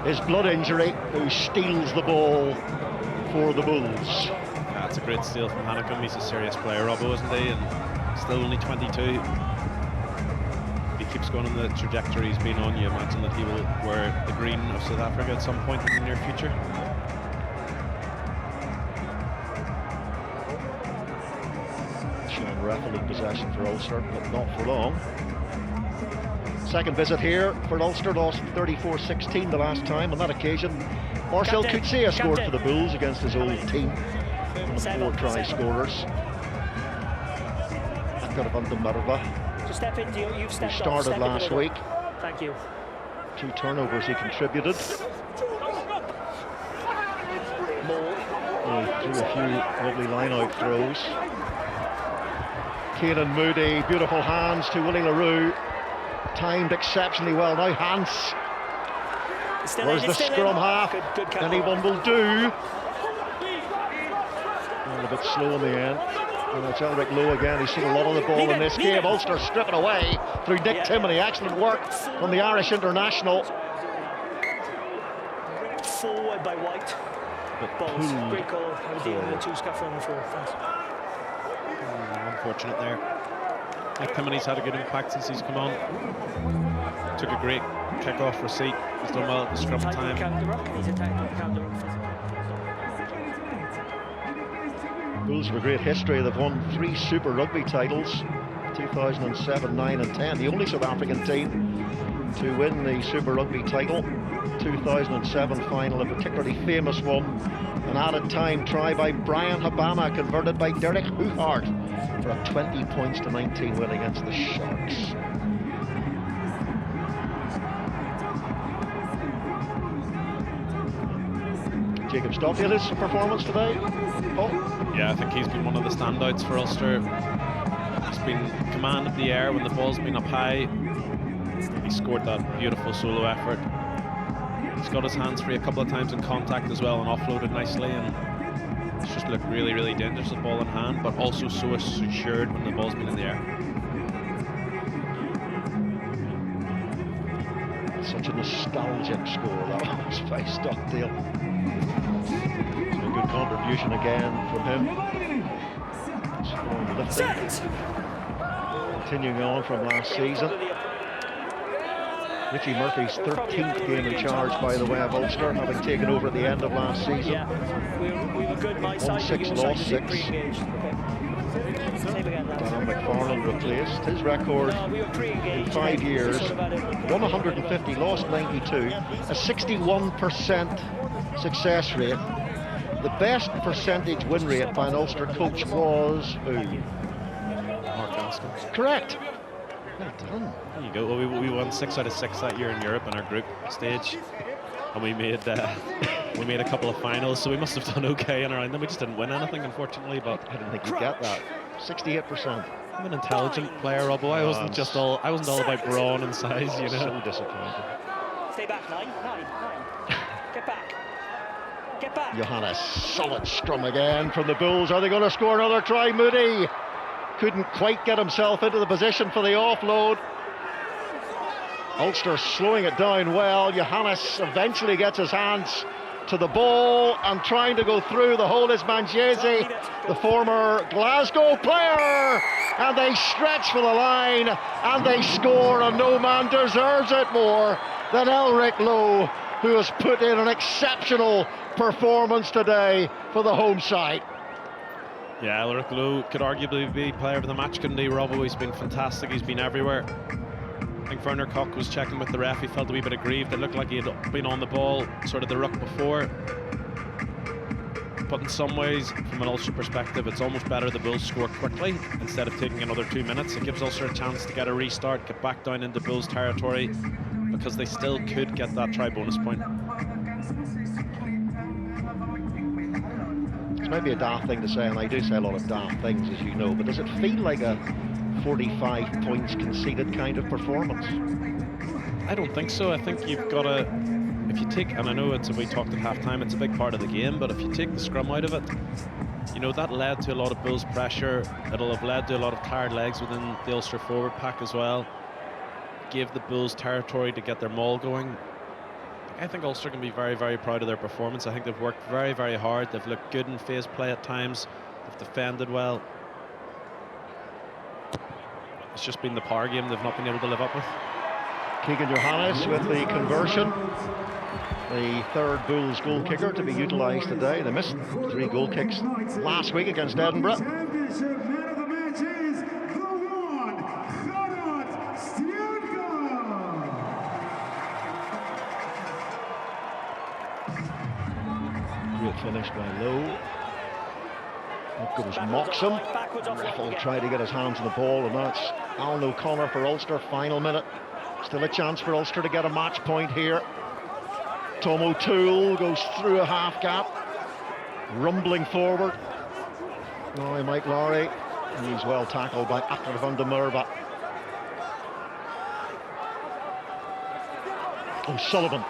his blood injury, who steals the ball for the Bulls. That's a great steal from Hanekom. He's a serious player, Robbo, isn't he? And still only 22. If he keeps going on the trajectory he's been on, you imagine that he will wear the green of South Africa at some point in the near future. Sean Reffel in possession for Ulster, but not for long. Second visit here for Ulster, lost 34-16 the last time. On that occasion, Marcel Coetzee scored for the Bulls against his old team. One of the 4 try scorers. Just step into you. You've stepped who started last week. Thank you. 2 turnovers he contributed. He threw a few lovely line-out throws. Kieran Moody, beautiful hands to Willie LaRue. Timed exceptionally well. Now Hans. Where's the scrum half? Good Anyone will do. A bit slow in the end. And it's Elric Lowe again. He's seen a lot of the ball in this game. Ulster strip it away through Nick Timoney. Excellent work from the Irish international. Forward by White. Balls. Great goal. I was dealing with 2 scuffle on the floor. Thanks. Unfortunate there. Nick Timoney's had a good impact since he's come on. Took a great kick-off receipt. He's done well at the scrum time. He's attacked on counter-ruck. Bulls have a great history. They've won 3 Super Rugby titles, 2007, 9 and 10. The only South African team to win the Super Rugby title. 2007 final, a particularly famous one. An added time try by Brian Habama, converted by Derek Huhart for a 20 points to 19 win against the Sharks. Jacob Stoffield, his performance today. Oh. Yeah, I think he's been one of the standouts for Ulster. He's been command of the air when the ball's been up high. He scored that beautiful solo effort. He's got his hands free a couple of times in contact as well and offloaded nicely, and it's just looked really, really dangerous with the ball in hand, but also so assured when the ball's been in the air. Such a nostalgic score that was by Stockdale. A good contribution again from him. Continuing on from last season. Richie Murphy's 13th game in charge, by the way, of Ulster, having taken over at the end of last season. Yeah, we were good, my side. Won 6, lost 6. Dan McFarlane replaced. His record in 5 years, won 150, lost 92, a 61% success rate. The best percentage win rate by an Ulster coach was who? Mark Gaskell. Correct. Well done. There you go. Well, we won 6 out of 6 that year in Europe in our group stage, and we made a couple of finals, so we must have done okay in around them. We just didn't win anything, unfortunately. But I didn't think you'd get that. 68%. I'm an intelligent player, Robbo. I wasn't all about brawn and size, you know. So disappointed. Stay back, 9. Get back. Get back. Johannes, solid scrum again from the Bulls. Are they going to score another try? Moody couldn't quite get himself into the position for the offload. Ulster slowing it down well. Johannes eventually gets his hands to the ball and trying to go through. The hole is Mangiese, the former Glasgow player, and they stretch for the line and they score, and no man deserves it more than Elric Lowe, who has put in an exceptional performance today for the home side. Yeah, Elric Lowe could arguably be player of the match, couldn't he, Robbo? He's been fantastic, he's been everywhere. I think Werner Koch was checking with the ref, he felt a wee bit aggrieved. It looked like he had been on the ball, sort of the ruck before. But in some ways, from an Ulster perspective, it's almost better the Bulls score quickly instead of taking another 2 minutes. It gives Ulster a chance to get a restart, get back down into Bulls territory, because they still could get that try bonus point. This might be a daft thing to say, and I do say a lot of daft things, as you know, but does it feel like a 45 points conceded kind of performance? I don't think so. I think you've got to, if you take, and I know we talked at half-time, it's a big part of the game, but if you take the scrum out of it, you know, that led to a lot of Bulls pressure. It'll have led to a lot of tired legs within the Ulster forward pack as well. Gave the Bulls territory to get their maul going. I think Ulster can be very, very proud of their performance. I think they've worked very, very hard. They've looked good in phase play at times. They've defended well. It's just been the power game they've not been able to live up with. Keegan Johannes with the conversion. The third Bulls goal kicker to be utilised today. They missed 3 goal kicks last week against Edinburgh. Great finish by Lowe. Up goes Moxham. Raffle tried to get his hands on the ball, and that's Alan O'Connor for Ulster. Final minute. Still a chance for Ulster to get a match point here. Tom O'Toole goes through a half gap, rumbling forward. Oh, Mike Lowry, and he's well tackled by Akker van der Merwe. O'Sullivan.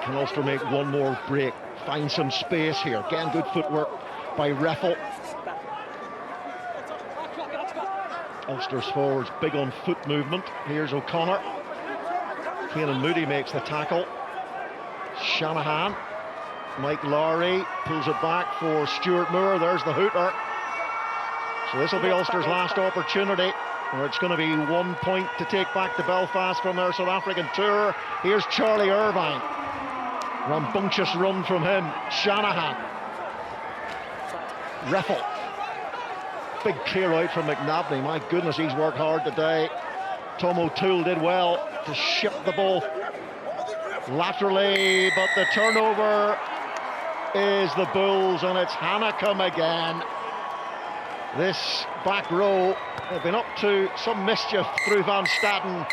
Can Ulster make one more break? Find some space here. Again, good footwork by Raffle. Ulster's forwards big on foot movement. Here's O'Connor. Keenan Moody makes the tackle. Shanahan. Mike Lowry pulls it back for Stuart Moore. There's the hooter. So this will be Ulster's last opportunity, or it's going to be 1 point to take back to Belfast from their South African tour. Here's Charlie Irvine. Rambunctious run from him. Shanahan. Raffle. Big clear out from McNabney. My goodness, he's worked hard today. Tom O'Toole did well to ship the ball laterally, but the turnover is the Bulls, and it's Hanekom again. This back row have been up to some mischief through Van Staden,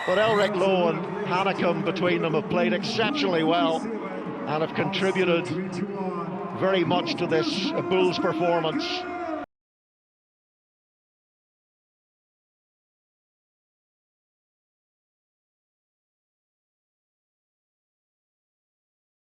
but Elric Lowe and Hanekom between them have played exceptionally well and have contributed very much to this Bulls performance.